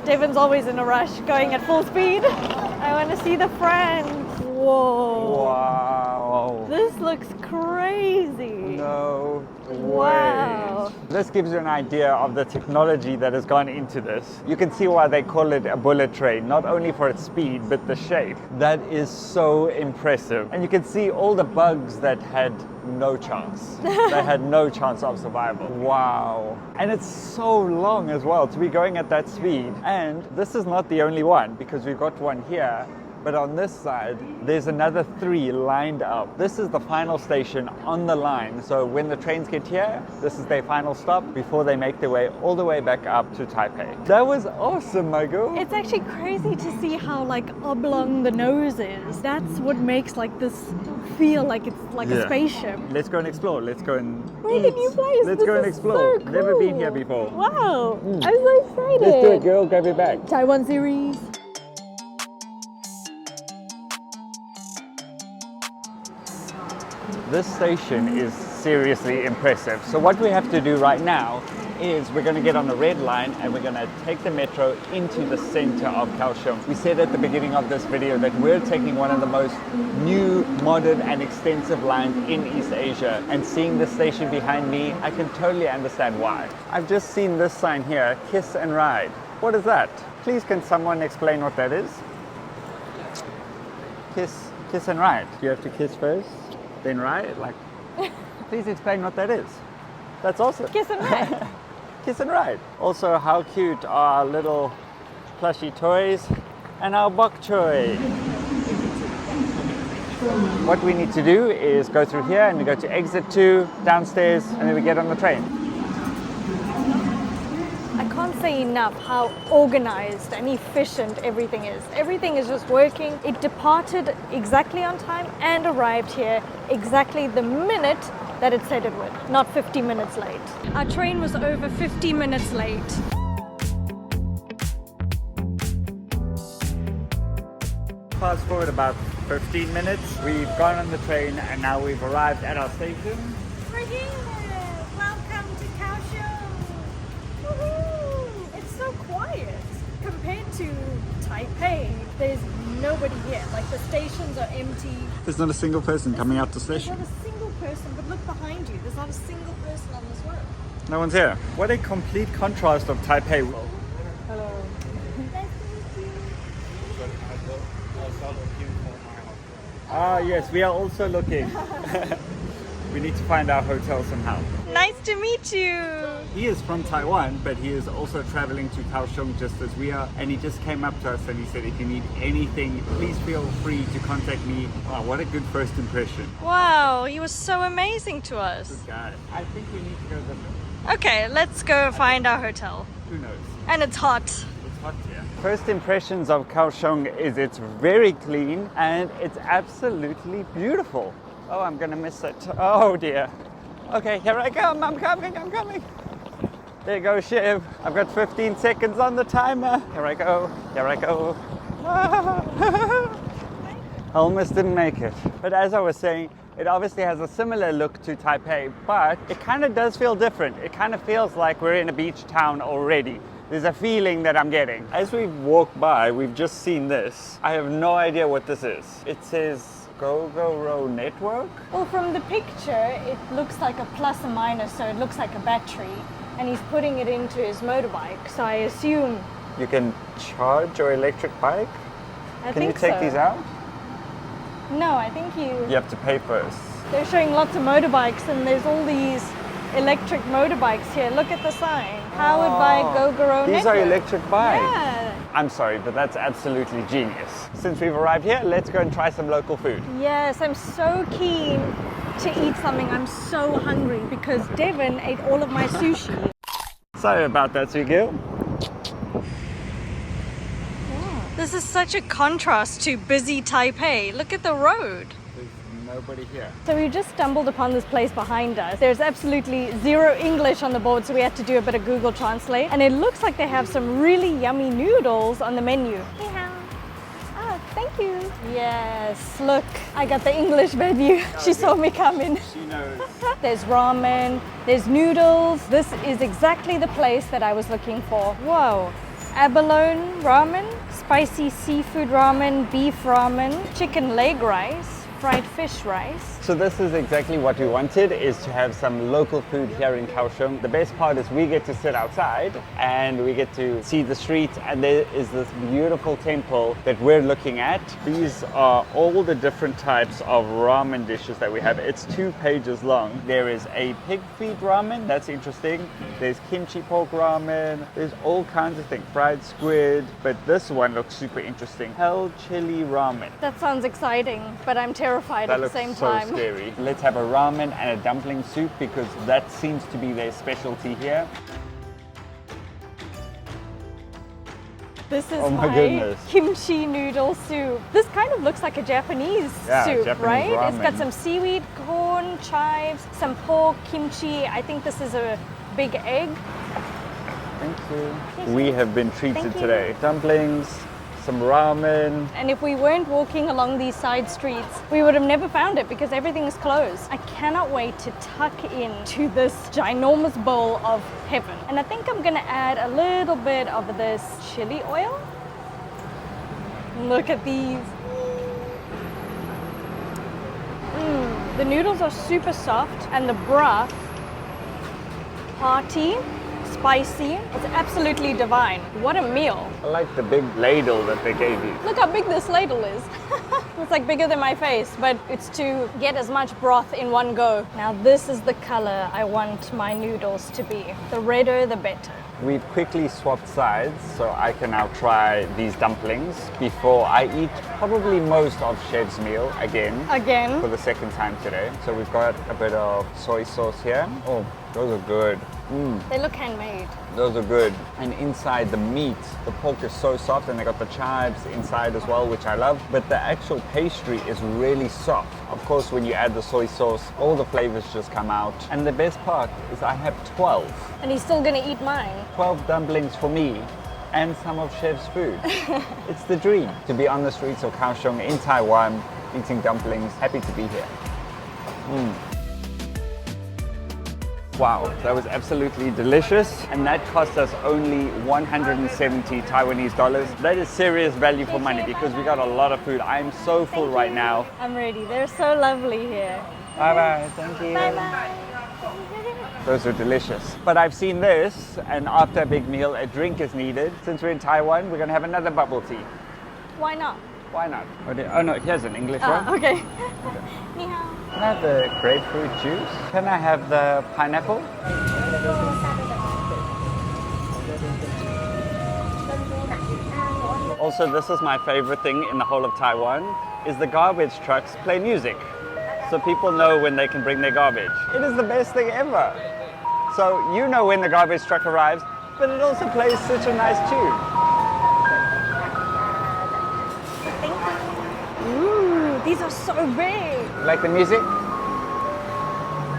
Devon's always in a rush, going at full speed. I want to see the front. Whoa. Wow. This looks crazy. No way. Wow. This gives you an idea of the technology that has gone into this. You can see why they call it a bullet train, not only for its speed, but the shape. That is so impressive. And you can see all the bugs that had no chance. They had no chance of survival. Wow. And it's so long as well to be going at that speed. And this is not the only one, because we've got one here. But on this side, there's another 3 lined up. This is the final station on the line. So when the trains get here, this is their final stop before they make their way all the way back up to Taipei. That was awesome, my girl. It's actually crazy to see how like oblong the nose is. That's what makes like this feel like it's like a spaceship. Let's go and explore. Let's go and Make a new place. Let's This go and is explore. so Never been cool. here before. Wow. I'm so excited. Let's do it, girl. Grab your bag. Taiwan series. This station is seriously impressive. So what we have to do right now is we're going to get on the red line and we're going to take the metro into the center of Kaohsiung. We said at the beginning of this video that we're taking one of the most new, modern and extensive lines in East Asia. And seeing the station behind me, I can totally understand why. I've just seen this sign here, Kiss and Ride. What is that? Please can someone explain what that is? Kiss and ride. You have to kiss first, then ride? Like, please explain what that is. That's awesome. Kiss and ride. Kiss and ride. Also, how cute are our little plushy toys and our bok choy. What we need to do is go through here and we go to exit 2 downstairs and then we get on the train. I can't say enough how organized and efficient everything is. Everything is just working. It departed exactly on time and arrived here exactly the minute that it said it would, not 50 minutes late. Our train was over 50 minutes late. Fast forward about 15 minutes. We've gone on the train and now we've arrived at our station. We're here! Welcome to Kaohsiung! Woohoo! It's so quiet compared to Taipei. There's nobody here. Like the stations are empty. There's not a single person coming out the There's station. not a single person, but look behind you. There's not a single person on this road. No one's here. What a complete contrast of Taipei. Hello. Nice to meet you. Ah, yes, we are also looking. We need to find our hotel somehow. Nice to meet you. He is from Taiwan, but he is also traveling to Kaohsiung just as we are. And he just came up to us and he said, if you need anything, please feel free to contact me. Wow, what a good first impression. Wow, he was so amazing to us. This guy. I think we need to go this way. Okay, let's go find our hotel. Who knows? And it's hot. It's hot here. First impressions of Kaohsiung is it's very clean and it's absolutely beautiful. Oh, I'm gonna miss it. Oh dear. Okay, here I come. I'm coming. There you go, Shiv. I've got 15 seconds on the timer. Here I go. Almost didn't make it. But as I was saying, it obviously has a similar look to Taipei, but it kind of does feel different. It kind of feels like we're in a beach town already. There's a feeling that I'm getting. As we walk by, we've just seen this. I have no idea what this is. It says Go Network? Well, from the picture, it looks like a plus and minus, so it looks like a battery. And he's putting it into his motorbike, so I assume... You can charge your electric bike? Can you take these out? No, I think You have to pay first. They're showing lots of motorbikes, and there's all these electric motorbikes here. Look at the sign. Powered by Go These Network. are electric bikes. Yeah. I'm sorry, but that's absolutely genius. Since we've arrived here, let's go and try some local food. Yes, I'm so keen to eat something. I'm so hungry because Devon ate all of my sushi. Sorry about that, sweet girl. This is such a contrast to busy Taipei. Look at the road. There's no Nobody here. So we just stumbled upon this place behind us. There's absolutely zero English on the board, so we had to do a bit of Google Translate. And it looks like they have some really yummy noodles on the menu. Ni hao. Ah, thank you. Yes, look, I got the English menu. She saw me coming. She knows. There's ramen, there's noodles. This is exactly the place that I was looking for. Whoa. Abalone ramen, spicy seafood ramen, beef ramen, chicken leg rice, fried fish rice. So this is exactly what we wanted, is to have some local food here in Kaohsiung. The best part is we get to sit outside and we get to see the street, and there is this beautiful temple that we're looking at. These are all the different types of ramen dishes that we have. It's 2 pages long. There is a pig feet ramen, that's interesting. There's kimchi pork ramen. There's all kinds of things. Fried squid, but this one looks super interesting. Hell chili ramen. That sounds exciting, but I'm terrified at the same time. So scary. Let's have a ramen and a dumpling soup because that seems to be their specialty here. This is Oh my goodness. kimchi noodle soup. This kind of looks like a Japanese soup, Japanese right? ramen. It's got some seaweed, corn, chives, some pork, kimchi. I think this is a big egg. Thank you. We have been treated Thank you. today. Dumplings, some ramen. And if we weren't walking along these side streets, we would have never found it because everything is closed. I cannot wait to tuck into this ginormous bowl of heaven. And I think I'm gonna add a little bit of this chili oil. Look at these. The noodles are super soft and the broth hearty, spicy. It's absolutely divine. What a meal. I like the big ladle that they gave you. Look how big this ladle is. It's like bigger than my face, but it's to get as much broth in one go. Now this is the color I want my noodles to be. The redder, the better. We've quickly swapped sides, so I can now try these dumplings before I eat probably most of Chef's meal again. For the second time today. So we've got a bit of soy sauce here. Oh, those are good. They look handmade. Those are good. And inside the meat, the pork is so soft, and they got the chives inside as well, which I love. But the actual pastry is really soft. Of course, when you add the soy sauce, all the flavors just come out. And the best part is I have 12. And he's still gonna eat mine. 12 dumplings for me and some of Chef's food. It's the dream to be on the streets of Kaohsiung in Taiwan, eating dumplings. Happy to be here. Wow, that was absolutely delicious, and that cost us only 170 Taiwanese dollars. That is serious value for money because we got a lot of food. I'm so full right now. I'm ready. They're so lovely here. Bye bye, thank you. Bye bye. Those are delicious. But I've seen this, and after a big meal, a drink is needed. Since we're in Taiwan, we're gonna have another bubble tea. Why not? Why not? Oh no, here's an English one. Okay. Ni hao. Can I have the grapefruit juice? Can I have the pineapple? Also, this is my favorite thing in the whole of Taiwan, is the garbage trucks play music. So people know when they can bring their garbage. It is the best thing ever. So you know when the garbage truck arrives, but it also plays such a nice tune. Ooh, these are so big. Like the music?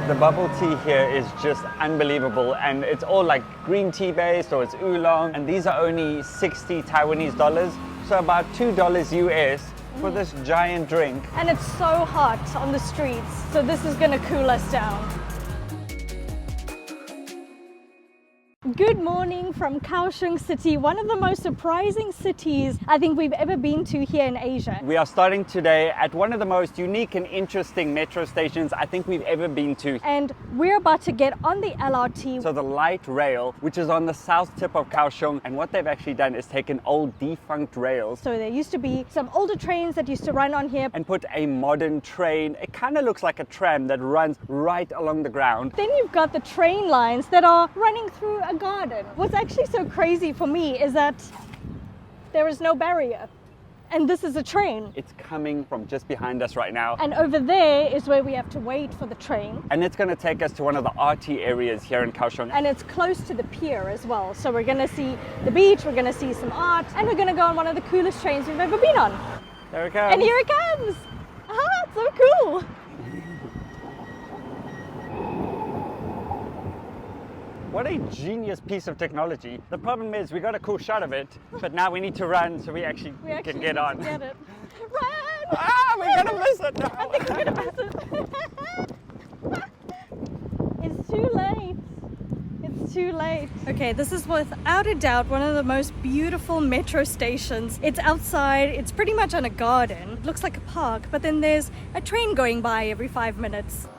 The bubble tea here is just unbelievable, and it's all like green tea based or it's oolong, and these are only 60 Taiwanese dollars, so about $2 US for this giant drink. And it's so hot on the streets, so this is gonna cool us down. Good morning from Kaohsiung City, one of the most surprising cities I think we've ever been to here in Asia. We are starting today at one of the most unique and interesting metro stations I think we've ever been to. And we're about to get on the LRT. So the light rail, which is on the south tip of Kaohsiung, and what they've actually done is taken old defunct rails So there used to be some older trains that used to run on here. and put a modern train. It kind of looks like a tram that runs right along the ground. Then you've got the train lines that are running through a garden. What's actually so crazy for me is that there is no barrier. And this is a train. It's coming from just behind us right now. And over there is where we have to wait for the train. And it's going to take us to one of the arty areas here in Kaohsiung. And it's close to the pier as well. So we're gonna see the beach, we're gonna see some art, and we're gonna go on one of the coolest trains we've ever been on. There it goes. And here it comes! Ah, it's so cool! What a genius piece of technology. The problem is we got a cool shot of it, but now we need to run so we actually can get on. Get it. Run! Ah, we're gonna miss it now. I think we're gonna miss it. It's too late. It's too late. Okay, this is without a doubt one of the most beautiful metro stations. It's outside, it's pretty much on a garden. It looks like a park, but then there's a train going by every 5 minutes.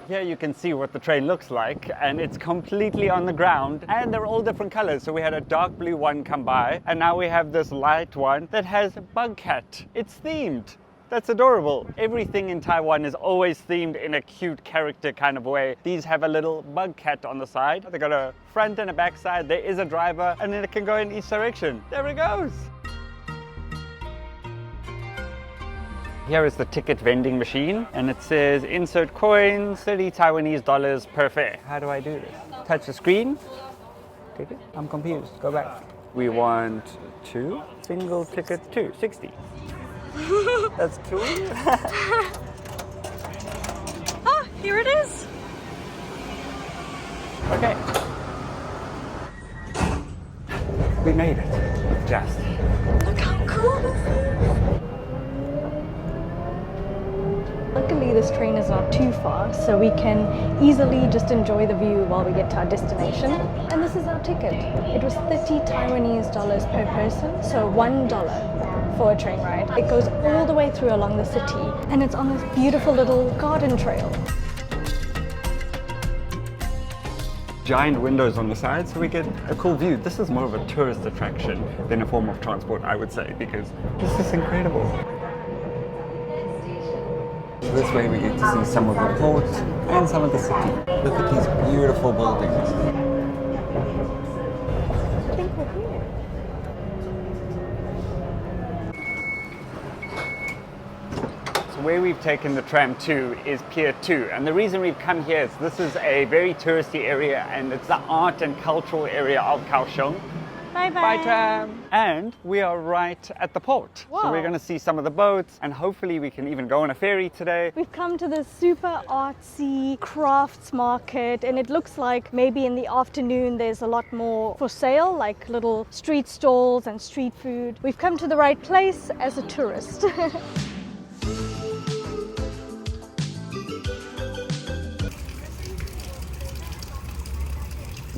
Here you can see what the train looks like, and it's completely on the ground, and they're all different colors. So we had a dark blue one come by, and now we have this light one that has a bug cat. It's themed. That's adorable. Everything in Taiwan is always themed in a cute character kind of way. These have a little bug cat on the side. They got a front and a back side. There is a driver, and then it can go in each direction. There it goes. Here is the ticket vending machine, and it says insert coins, 30 Taiwanese dollars per fare. How do I do this? Touch the screen. Take it. I'm confused. Go back. We want 2. Single ticket 2, 60. That's cool. Ah, here it is. Okay. We made it. Just. Look how cool this is. Luckily, this train is not too far, so we can easily just enjoy the view while we get to our destination. And this is our ticket. It was 30 Taiwanese dollars per person, so $1 for a train ride. It goes all the way through along the city, and it's on this beautiful little garden trail. Giant windows on the side so we get a cool view. This is more of a tourist attraction than a form of transport, I would say, because this is incredible. This way we get to see some of the port and some of the city. Look at these beautiful buildings. I think we're here. So where we've taken the tram to is Pier 2, and the reason we've come here is this is a very touristy area, and it's the art and cultural area of Kaohsiung. Bye-bye. Bye tram! And we are right at the port. So Wow. we're going to see some of the boats, and hopefully we can even go on a ferry today. We've come to this super artsy crafts market, and it looks like maybe in the afternoon there's a lot more for sale, like little street stalls and street food. We've come to the right place as a tourist.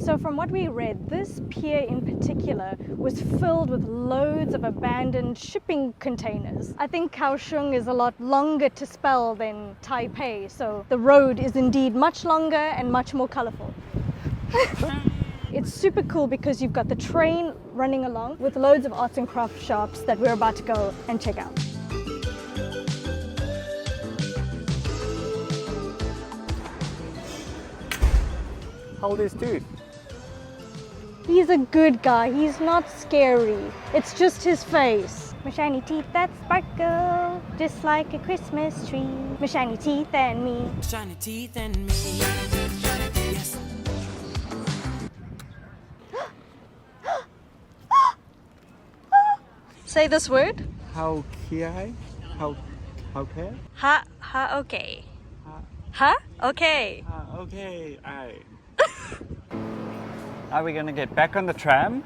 So from what we read, this pier in particular was filled with loads of abandoned shipping containers. I think Kaohsiung is a lot longer to spell than Taipei, so the road is indeed much longer and much more colorful. It's super cool because you've got the train running along with loads of arts and craft shops that we're about to go and check out. Hold his tooth. He's a good guy, he's not scary. It's just his face. My shiny teeth that sparkle, just like a Christmas tree. My shiny teeth and me. Shiny teeth and me. Yes. Say this word. How kiai? How care? Ha, okay. Ha, okay. Okay, aye. Are we going to get back on the tram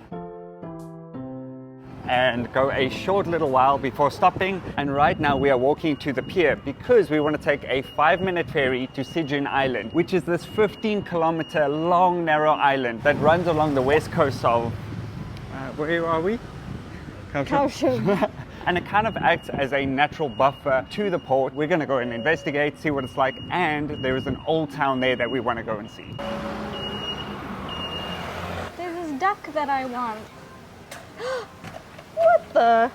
and go a short little while before stopping? And right now we are walking to the pier because we want to take a 5-minute ferry to Sijun Island, which is this 15-kilometer long, narrow island that runs along the west coast of... where are we? Kaohsiung. And it kind of acts as a natural buffer to the port. We're going to go and investigate, see what it's like, and there is an old town there that we want to go and see. There's this duck that I want. What the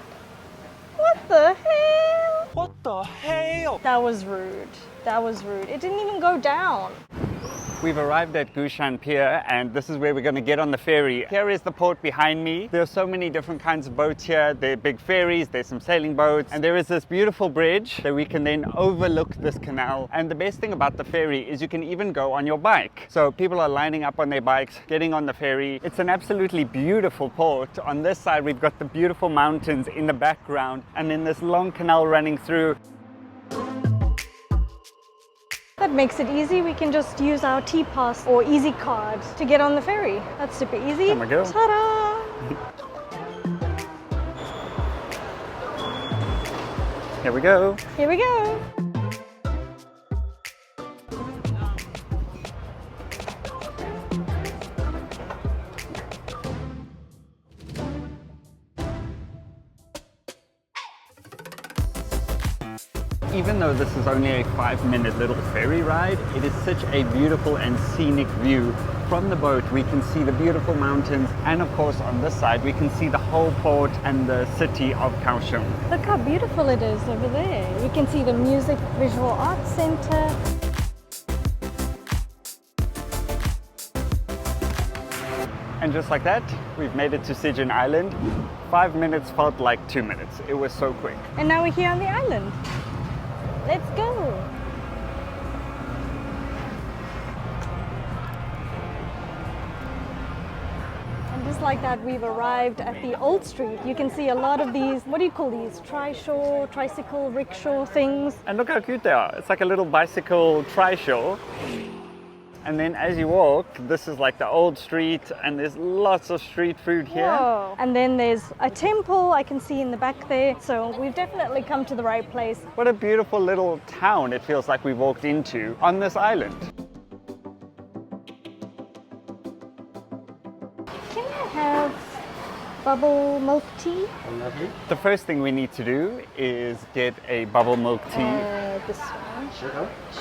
hell? What the hell? That was rude. That was rude. It didn't even go down. We've arrived at Gushan Pier, and this is where we're going to get on the ferry. Here is the port behind me. There are so many different kinds of boats here. There are big ferries, there's some sailing boats, and there is this beautiful bridge that we can then overlook this canal. And the best thing about the ferry is you can even go on your bike. So people are lining up on their bikes, getting on the ferry. It's an absolutely beautiful port. On this side, we've got the beautiful mountains in the background, and then this long canal running through. That makes it easy. We can just use our T-Pass or Easy Card to get on the ferry. That's super easy. There we go. Ta-da! Here we go. Here we go. Even though this is only a 5-minute little ferry ride, it is such a beautiful and scenic view. From the boat, we can see the beautiful mountains, and of course on this side, we can see the whole port and the city of Kaohsiung. Look how beautiful it is over there. You can see the Music Visual Arts Center. And just like that, we've made it to Sijin Island. 5 minutes felt like 2 minutes. It was so quick. And now we're here on the island. Let's go. And just like that, we've arrived at the old street. You can see a lot of these, what do you call these? Trishaw, tricycle, rickshaw things. And look how cute they are. It's like a little bicycle trishaw. And then as you walk, this is like the old street, and there's lots of street food here. Whoa. And then there's a temple I can see in the back there. So we've definitely come to the right place. What a beautiful little town it feels like we walked into on this island. Can I have bubble milk tea? The first thing we need to do is get a bubble milk tea. This one.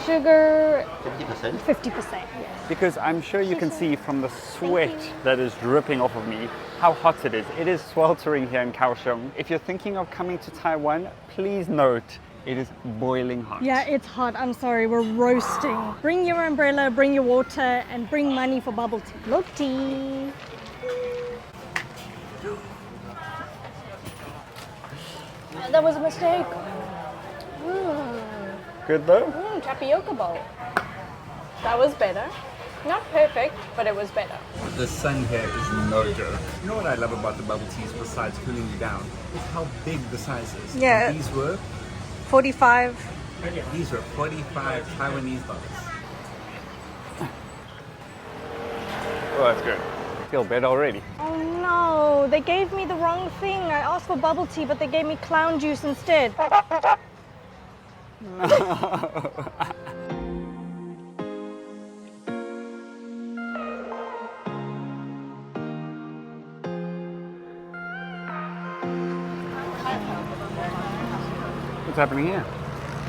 Sugar 50%. 50%, yes. Because I'm sure you can see from the sweat that is dripping off of me how hot it is. It is sweltering here in Kaohsiung. If you're thinking of coming to Taiwan, please note it is boiling hot. Yeah, it's hot. I'm sorry, we're roasting. Bring your umbrella, bring your water, and bring money for bubble tea. Milk tea. That was a mistake. Good though? Tapioca bowl. That was better. Not perfect, but it was better. The sun here is no joke. You know what I love about the bubble teas besides cooling you down? Is how big the size is. Yeah. And these were 45. These were 45 Taiwanese dollars. Oh, that's good. I feel better already. Oh no, they gave me the wrong thing. I asked for bubble tea, but they gave me clown juice instead. What's happening here?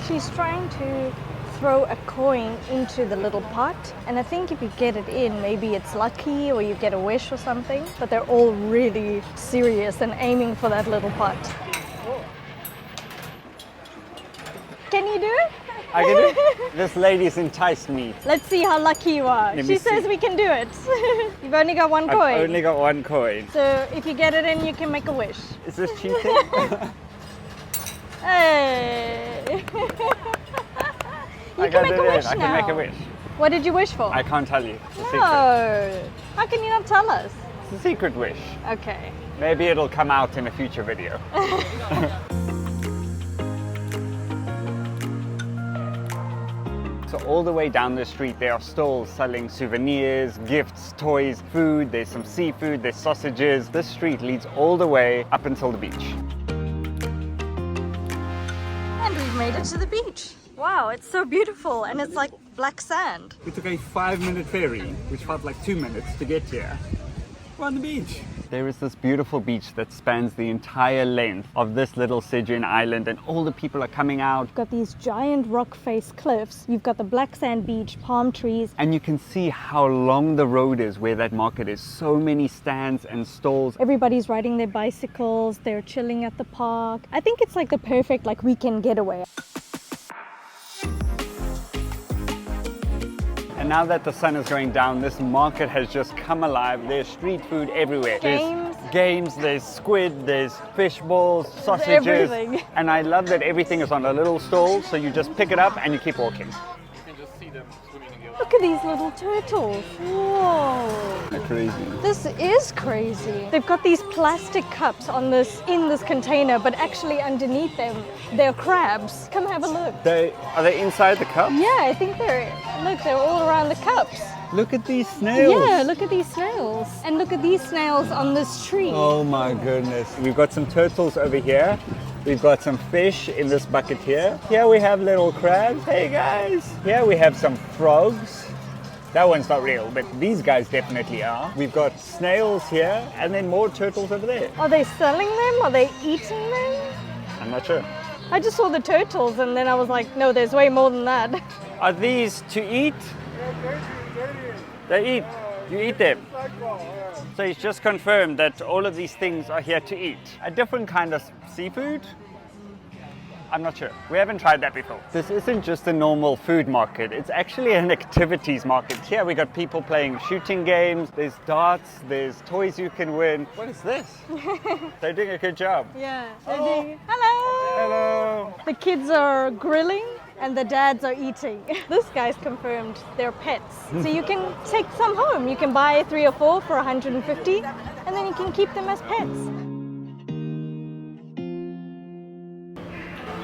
She's trying to throw a coin into the little pot, and I think if you get it in, maybe it's lucky or you get a wish or something, but they're all really serious and aiming for that little pot. Can you do it? I can do it. This lady's enticed me. Let's see how lucky you are. Let me She says see. we can do it. You've only got one coin. I've only got one coin. So if you get it in, you can make a wish. Is this cheating? Hey! You I can make a do wish it. I now. can make a wish. What did you wish for? I can't tell you. It's a secret. No. How can you not tell us? It's a secret wish. Okay. Maybe it'll come out in a future video. So all the way down the street there are stalls selling souvenirs, gifts, toys, food. There's some seafood, there's sausages. This street leads all the way up until the beach. And we've made it to the beach. Wow, it's so beautiful and it's like black sand. We took a 5-minute ferry, which felt like 2 minutes to get here. We're on the beach. There is this beautiful beach that spans the entire length of this little Sijin island, and all the people are coming out. You've got these giant rock face cliffs. You've got the black sand beach, palm trees. And you can see how long the road is where that market is. So many stands and stalls. Everybody's riding their bicycles. They're chilling at the park. I think it's like the perfect weekend getaway. And now that the sun is going down, this market has just come alive. There's street food everywhere. Games. There's games, there's squid, there's fish balls, sausages. Everything. And I love that everything is on a little stall, so you just pick it up and you keep walking. You can just see them swimming in the Look at these little turtles. Whoa. They're crazy. This is crazy. They've got these plastic cups in this container, but actually underneath them, they're crabs. Come have a look. Are they inside the cup? Yeah, I think they're all around the cups. Look at these snails. Yeah, look at these snails. And look at these snails on this tree. Oh my goodness. We've got some turtles over here. We've got some fish in this bucket here. Here we have little crabs. Hey guys. Here we have some frogs. That one's not real, but these guys definitely are. We've got snails here and then more turtles over there. Are they selling them? Are they eating them? I'm not sure. I just saw the turtles and then I was like, no, there's way more than that. Are these to eat? They eat. You eat them. So he's just confirmed that all of these things are here to eat. A different kind of seafood? I'm not sure. We haven't tried that before. This isn't just a normal food market. It's actually an activities market. Here we got people playing shooting games. There's darts. There's toys you can win. What is this? They're doing a good job. Yeah. Oh. Hello. Hello. The kids are grilling and the dads are eating. This guy's confirmed they're pets. So you can take some home. You can buy 3 or 4 for 150 and then you can keep them as pets.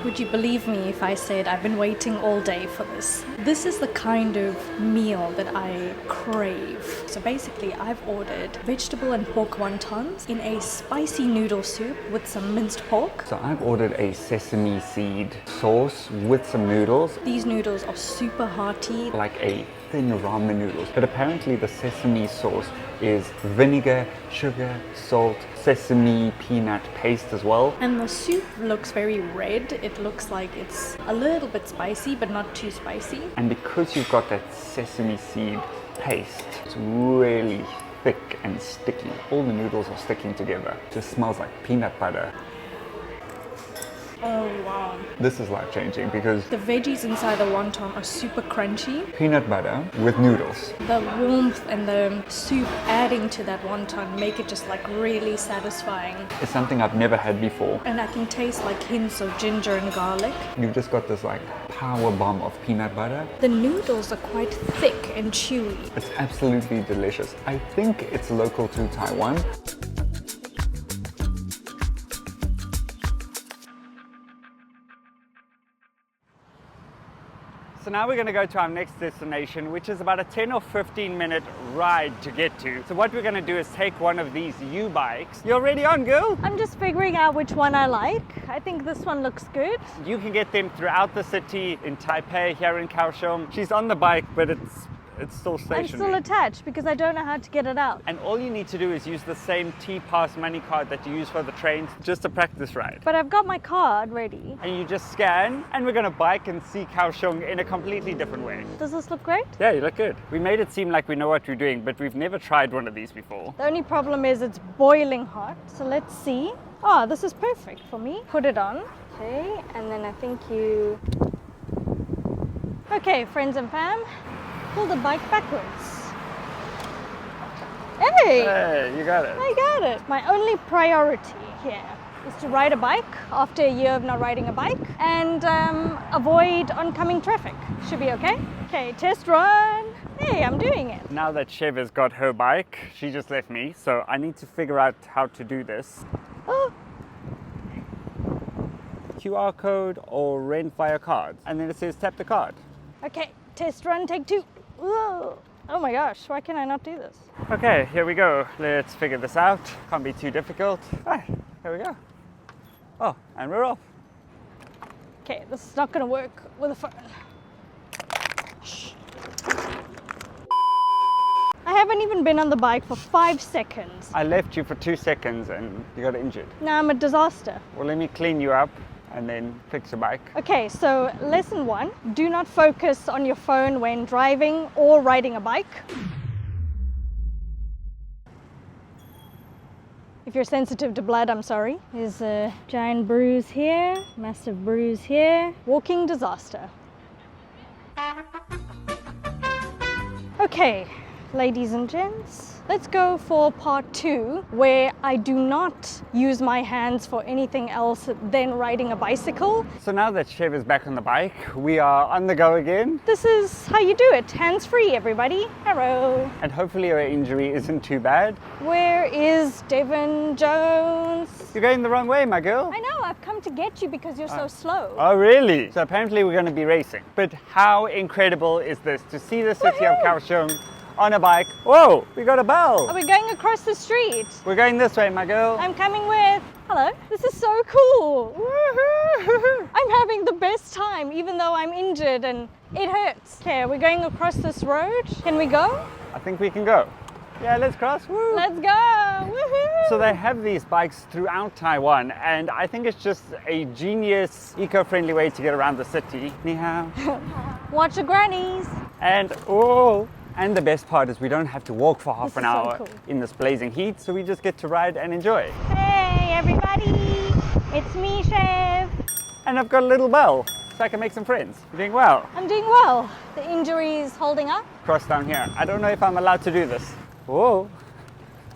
Would you believe me if I said I've been waiting all day for this? This is the kind of meal that I crave. So basically I've ordered vegetable and pork wontons in a spicy noodle soup with some minced pork. So I've ordered a sesame seed sauce with some noodles. These noodles are super hearty. Like a thin ramen noodles. But apparently the sesame sauce is vinegar, sugar, salt, sesame peanut paste as well. And the soup looks very red. It looks like it's a little bit spicy, but not too spicy. And because you've got that sesame seed paste, it's really thick and sticky. All the noodles are sticking together. It just smells like peanut butter. Oh wow. This is life-changing because The veggies inside the wonton are super crunchy. peanut butter with noodles. The warmth and the soup adding to that wonton make it just like really satisfying. It's something I've never had before. And I can taste like hints of ginger and garlic. You've just got this like power bomb of peanut butter. The noodles are quite thick and chewy. It's absolutely delicious. I think it's local to Taiwan. So now we're going to go to our next destination, which is about a 10 or 15 minute ride to get to. So what we're going to do is take one of these U-bikes. You're already on, girl? I'm just figuring out which one I like. I think this one looks good. You can get them throughout the city, in Taipei, here in Kaohsiung. She's on the bike, but it's still I'm stationary. still attached because I don't know how to get it out. And all you need to do is use the same T-Pass money card that you use for the trains, just to practice ride. But I've got my card ready. And you just scan, and we're gonna bike and see Kaohsiung in a completely different way. Does this look great? Yeah, you look good. We made it seem like we know what we're doing, but we've never tried one of these before. The only problem is it's boiling hot. So let's see. Oh, this is perfect for me. Put it on. Okay, and then I think you... Okay, friends and fam, pull the bike backwards. Hey! Hey, you got it. I got it. My only priority here is to ride a bike after a year of not riding a bike and avoid oncoming traffic. Should be okay. Okay, test run. Hey, I'm doing it. Now that Chev has got her bike, she just left me, so I need to figure out how to do this. Oh, QR code or rent via card. And then it says tap the card. okay, test run, take 2. Whoa. Oh my gosh, why can I not do this? Okay, here we go. Let's figure this out. Can't be too difficult. Ah, here we go. Oh, and we're off. Okay, this is not gonna work with a phone. Shh. I haven't even been on the bike for 5 seconds. I left you for 2 seconds and you got injured. Now I'm a disaster. Well, let me clean you up and then fix your bike. Okay, so lesson 1, do not focus on your phone when driving or riding a bike. If you're sensitive to blood, I'm sorry. There's a giant bruise here, massive bruise here. Walking disaster. Okay, ladies and gents, Let's go for part 2, where I do not use my hands for anything else than riding a bicycle. So now that Chev is back on the bike, we are on the go again. This is how you do it. Hands-free, everybody. Hello. And hopefully your injury isn't too bad. Where is Devon Jones? You're going the wrong way, my girl. I know, I've come to get you because you're so slow. Oh, really? So apparently we're going to be racing. But how incredible is this to see the city of Kaohsiung on a bike? Whoa, we got a bell. Are we going across the street? We're going this way, my girl. I'm coming with. Hello. This is so cool. Woohoo! I'm having the best time, even though I'm injured and it hurts. Okay, we're going across this road. Can we go? I think we can go. Yeah, let's cross. Woo! Let's go. Woohoo! So they have these bikes throughout Taiwan, and I think it's just a genius, eco-friendly way to get around the city. Ni hao. Watch the grannies. And and the best part is we don't have to walk for half This an is so hour cool. in this blazing heat, so we just get to ride and enjoy. Hey, everybody. It's me, Chev. And I've got a little bell, so I can make some friends. You're doing well. I'm doing well. The injury is holding up. Cross down here. I don't know if I'm allowed to do this. Whoa.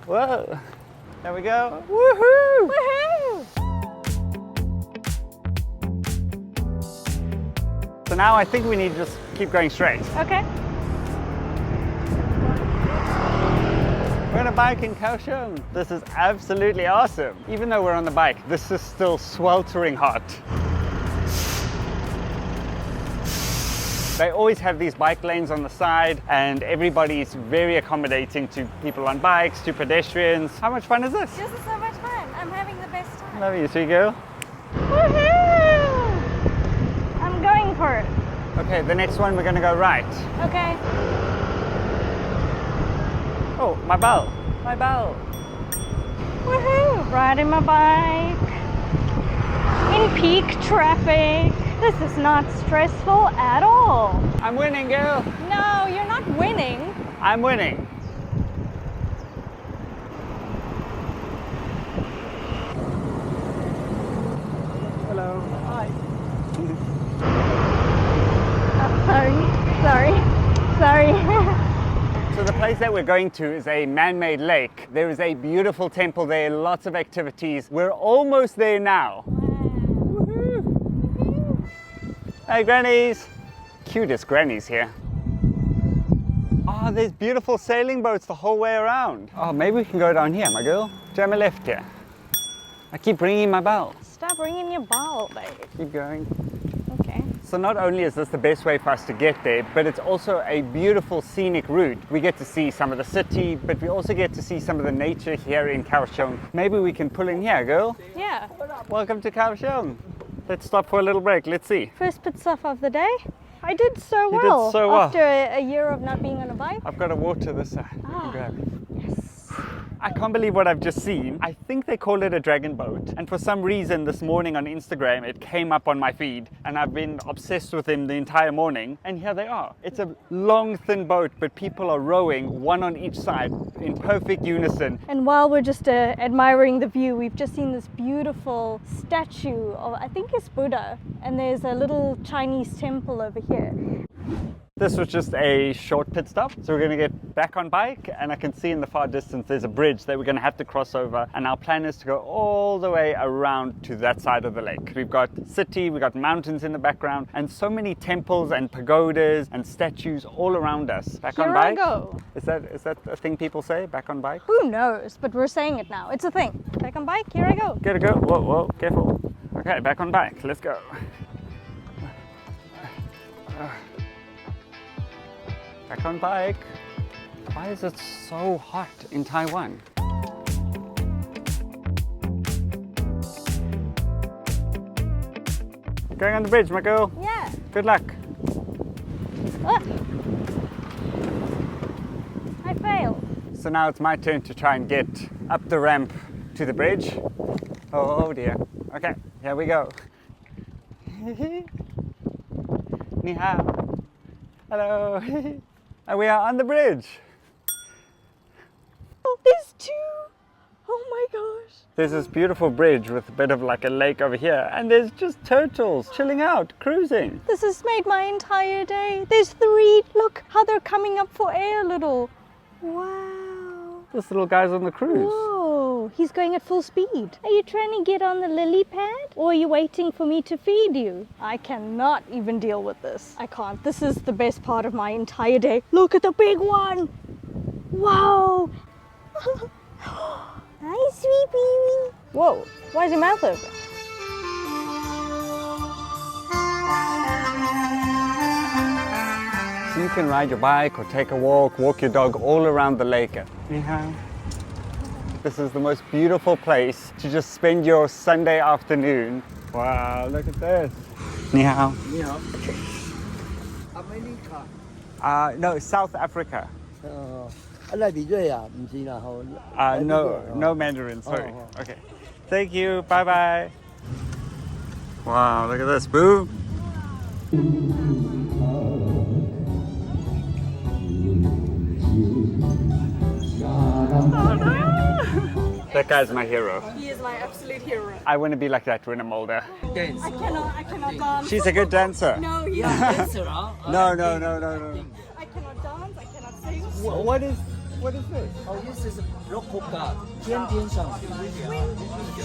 Whoa. There we go. Woohoo! Woohoo! So now I think we need to just keep going straight. Okay. We're on a bike in Kaohsiung. This is absolutely awesome. Even though we're on the bike, this is still sweltering hot. They always have these bike lanes on the side, and everybody's very accommodating to people on bikes, to pedestrians. How much fun is this? This is so much fun. I'm having the best time. Love you, sweet girl. Woohoo! I'm going for it. Okay, the next one we're gonna go right. Okay. Oh, my bell. My bell. Woohoo! Riding my bike in peak traffic. This is not stressful at all. I'm winning, girl. No, you're not winning. I'm winning. Hello. Hi. Sorry. So the place that we're going to is a man-made lake. There is a beautiful temple there, lots of activities. We're almost there now. Hey, grannies. Cutest grannies here. Oh, there's beautiful sailing boats the whole way around. Oh, maybe we can go down here, my girl. Turn my left here. I keep ringing my bell. Stop ringing your bell, babe. Keep going. Okay. So not only is this the best way for us to get there, but it's also a beautiful scenic route. We get to see some of the city, but we also get to see some of the nature here in Kaohsiung. Maybe we can pull in here, girl. Yeah. Welcome to Kaohsiung. Let's stop for a little break. Let's see. First pit stop of the day. I did so You did well so well. after a year of not being on a bike. I've got a water this side. You can grab it. Yes. I can't believe what I've just seen. I think they call it a dragon boat. And for some reason this morning on Instagram, it came up on my feed and I've been obsessed with them the entire morning. And here they are. It's a long, thin boat, but people are rowing one on each side in perfect unison. And while we're just admiring the view, we've just seen this beautiful statue of, I think it's Buddha. And there's a little Chinese temple over here. This was just a short pit stop, so we're going to get back on bike, and I can see in the far distance there's a bridge that we're going to have to cross over, and our plan is to go all the way around to that side of the lake. We've got city, we've got mountains in the background, and so many temples and pagodas and statues all around us. Back on Here bike? I go. Is that a thing people say, back on bike? Who knows? But we're saying it now. It's a thing. Back on bike, here I go. Gotta go. Whoa, whoa, careful. Okay, back on bike. Let's go. Back on bike. Why is it so hot in Taiwan? Going on the bridge, my girl. Yeah. Good luck. Ah. I failed. So now it's my turn to try and get up the ramp to the bridge. Oh dear. Okay, here we go. Ni hao. Hello. And we are on the bridge. Oh, there's two. Oh my gosh. There's this beautiful bridge with a bit of like a lake over here, and there's just turtles chilling out, cruising. This has made my entire day. There's three. Look how they're coming up for air, little. Wow. This little guy's on the cruise. Whoa, he's going at full speed. Are you trying to get on the lily pad or are you waiting for me to feed you? I cannot even deal with this. I can't. This is the best part of my entire day. Look at the big one. Wow. Hi, sweet baby. Whoa, why is your mouth open? So you can ride your bike or take a walk your dog all around the lake. This is the most beautiful place to just spend your Sunday afternoon. Wow, look at this. Ni hao. Ni hao. America. No, South Africa. Liberia, No Mandarin, sorry. Oh. Okay. Thank you, bye bye. Wow, look at this, Boo. That guy's my hero. He is my absolute hero. I want to be like that when I'm older. Dance. I cannot dance. She's a good dancer. No, Yeah, dancer, huh? No. I cannot dance, I cannot sing. What is this? Oh, this is local god. 天天上.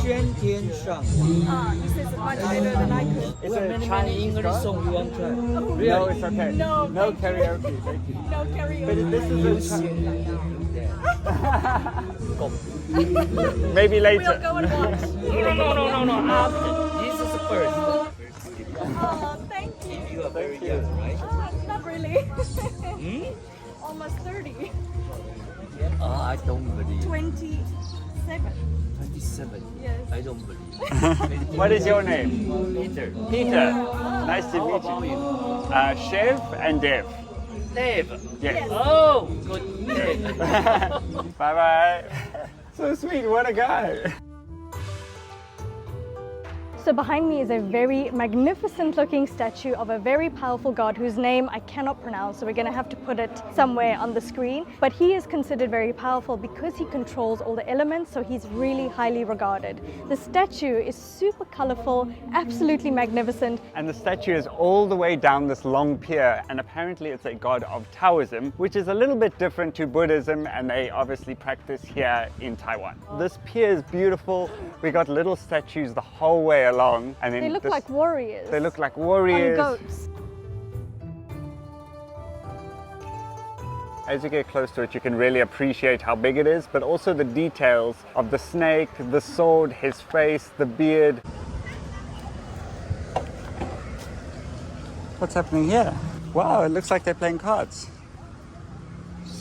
天天上. He says it much better than I could. Is We have it many Chinese English god? songs you want to try. No, Really? it's okay. No, No thank karaoke, thank you. No karaoke. But this is a Go. maybe We'll later. go and watch. No. After. This is the first. Oh, thank you. You are very young, right? Not really. Almost 30. I don't believe. 27. 27. Yes. I don't believe. What is your name? Peter. Peter. Nice to How meet about you. you? Chev and Dev. Dave. Yes. Oh, good name. Bye bye. So sweet, what a guy. So behind me is a very magnificent looking statue of a very powerful god whose name I cannot pronounce, so we're going to have to put it somewhere on the screen. But he is considered very powerful because he controls all the elements, so he's really highly regarded. The statue is super colorful, absolutely magnificent. And the statue is all the way down this long pier, and apparently it's a god of Taoism, which is a little bit different to Buddhism, and they obviously practice here in Taiwan. This pier is beautiful. We got little statues the whole way along, and then They look like warriors. They look like warriors. On goats. As you get close to it, you can really appreciate how big it is, but also the details of the snake, the sword, his face, the beard. What's happening here? Wow, it looks like they're playing cards.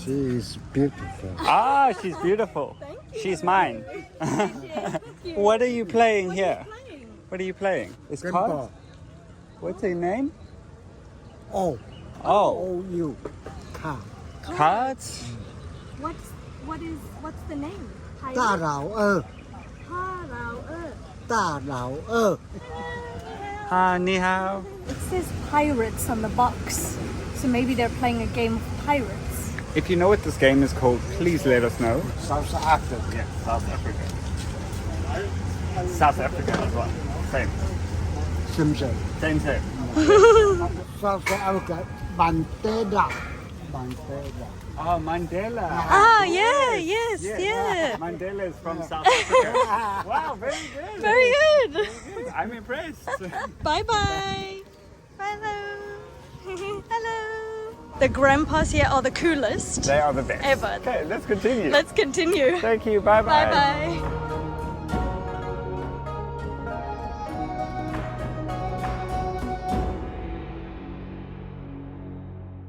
She is beautiful. Ah, she's beautiful. She's mine. What are you playing here? What are you playing? It's cards? What's her name? Oh. Oh, you. Car. cards? What's the name? 大老二. 大老二. Ah, ni hao. It says pirates on the box. So maybe they're playing a game of pirates. If you know what this game is called, please let us know. South Africa. Yes, South Africa. South Africa as well. Same. Simpson. Same. South Africa. Mandela. Mandela. Oh, Mandela. Ah, yeah, yes, yeah. Mandela is from South Africa. Wow, very good. Very good. I'm impressed. Bye-bye. Hello. Hello. The grandpas here are the coolest They are the best. ever. Okay, let's continue. Let's continue. Thank you. Bye-bye. Bye-bye.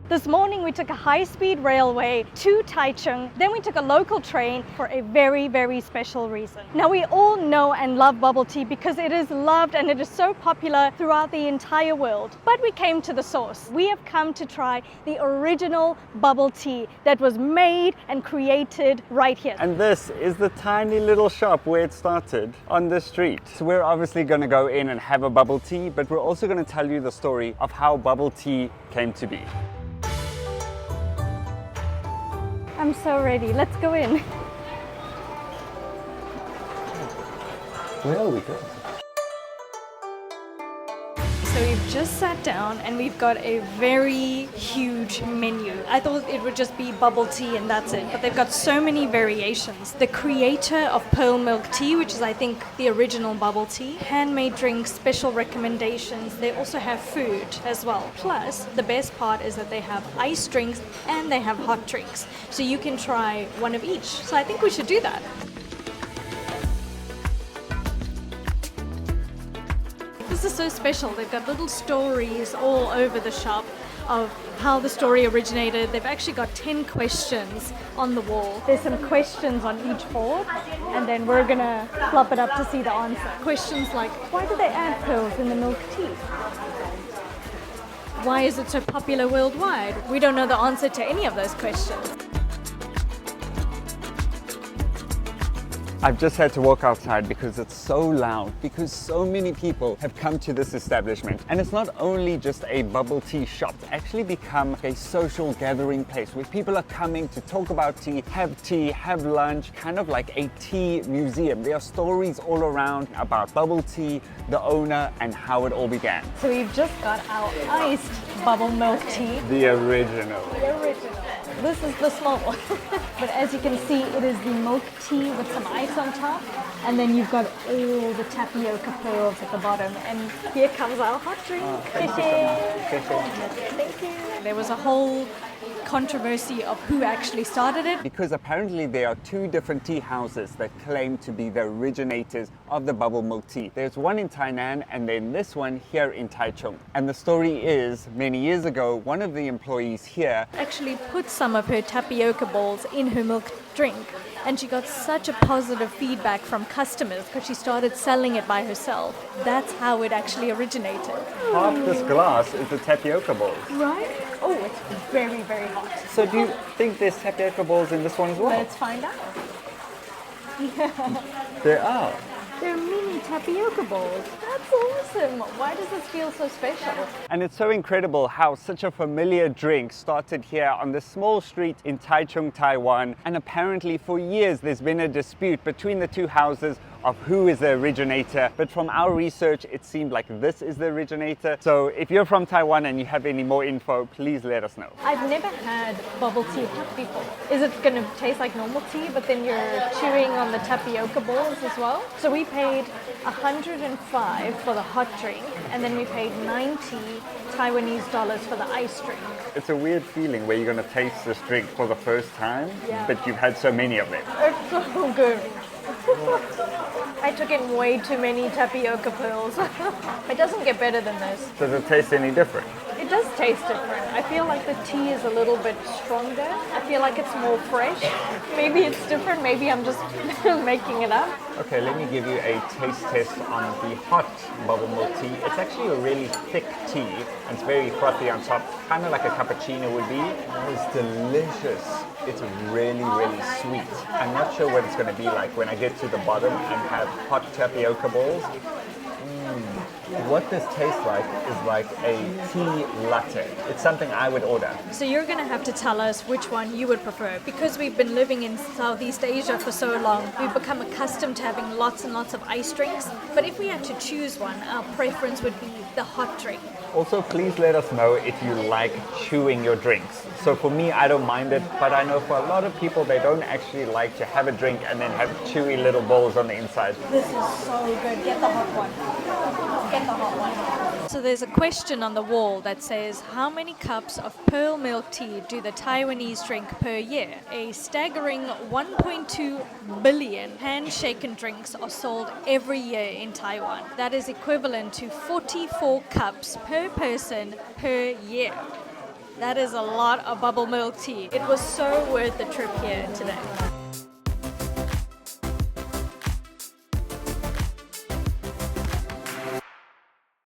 This morning we took a high-speed railway to Taichung, then we took a local train for a very, very special reason. Now we all know and love bubble tea because it is loved and it is so popular throughout the entire world. But we came to the source. We have come to try the original bubble tea that was made and created right here. And this is the tiny little shop where it started on the street. So we're obviously going to go in and have a bubble tea, but we're also going to tell you the story of how bubble tea came to be. I'm so ready. Let's go in. Where are we going? So we've just sat down and we've got a very huge menu. I thought it would just be bubble tea and that's it, but they've got so many variations. The creator of pearl milk tea, which is I think the original bubble tea, handmade drinks, special recommendations. They also have food as well. Plus, the best part is that they have iced drinks and they have hot drinks. So you can try one of each. So I think we should do that. This is so special. They've got little stories all over the shop of how the story originated. They've actually got 10 questions on the wall. There's some questions on each board, and then we're gonna flop it up to see the answer. Questions like, why do they add pearls in the milk tea? Why is it so popular worldwide? We don't know the answer to any of those questions. I've just had to walk outside because it's so loud, because so many people have come to this establishment. And it's not only just a bubble tea shop, it's actually become a social gathering place where people are coming to talk about tea, have lunch, kind of like a tea museum. There are stories all around about bubble tea, the owner, and how it all began. So we've just got our iced bubble milk tea. The original. The original. This is the small one. But as you can see, it is the milk tea with some ice on top. And then you've got all the tapioca pearls at the bottom. And here comes our hot drink. Thank you. There was a whole controversy of who actually started it. Because apparently there are two different tea houses that claim to be the originators of the bubble milk tea. There's one in Tainan and then this one here in Taichung. And the story is, many years ago, one of the employees here Actually put some of her tapioca balls in her milk drink. And she got such a positive feedback from customers because she started selling it by herself. That's how it actually originated. half this glass is the tapioca balls. Right? Oh, it's very, very hot. So do you think there's tapioca balls in this one as well? Let's find out. There are. They're mini tapioca balls. That's awesome. Why does this feel so special? And it's so incredible how such a familiar drink started here on this small street in Taichung, Taiwan. And apparently for years there's been a dispute between the two houses of who is the originator. But from our research, it seemed like this is the originator. So if you're from Taiwan and you have any more info, please let us know. I've never had bubble tea hot before. Is it going to taste like normal tea, but then you're chewing on the tapioca balls as well? So we paid 105 for the hot drink, and then we paid 90 Taiwanese dollars for the ice drink. It's a weird feeling where you're going to taste this drink for the first time, Yeah. but you've had so many of them. It's so good. I took in way too many tapioca pearls. It doesn't get better than this. Does it taste any different? It does taste different. I feel like the tea is a little bit stronger. I feel like it's more fresh. Maybe it's different. Maybe I'm just making it up. Okay, let me give you a taste test on the hot bubble milk tea. It's actually a really thick tea and it's very frothy on top, kind of like a cappuccino would be. It's delicious. It's really, really sweet. I'm not sure what it's going to be like when I get to the bottom and have hot tapioca balls. What this tastes like is like a tea latte. It's something I would order. So you're going to have to tell us which one you would prefer. Because we've been living in Southeast Asia for so long, we've become accustomed to having lots and lots of ice drinks. But if we had to choose one, our preference would be the hot drink. Also, please let us know if you like chewing your drinks. So for me, I don't mind it, but I know for a lot of people, they don't actually like to have a drink and then have chewy little balls on the inside. This is so good. Get the hot one. Get the hot one. So there's a question on the wall that says, how many cups of pearl milk tea do the Taiwanese drink per year? A staggering 1.2 billion hand-shaken drinks are sold every year in Taiwan. That is equivalent to 44 cups per person per year. That is a lot of bubble milk tea. It was so worth the trip here today.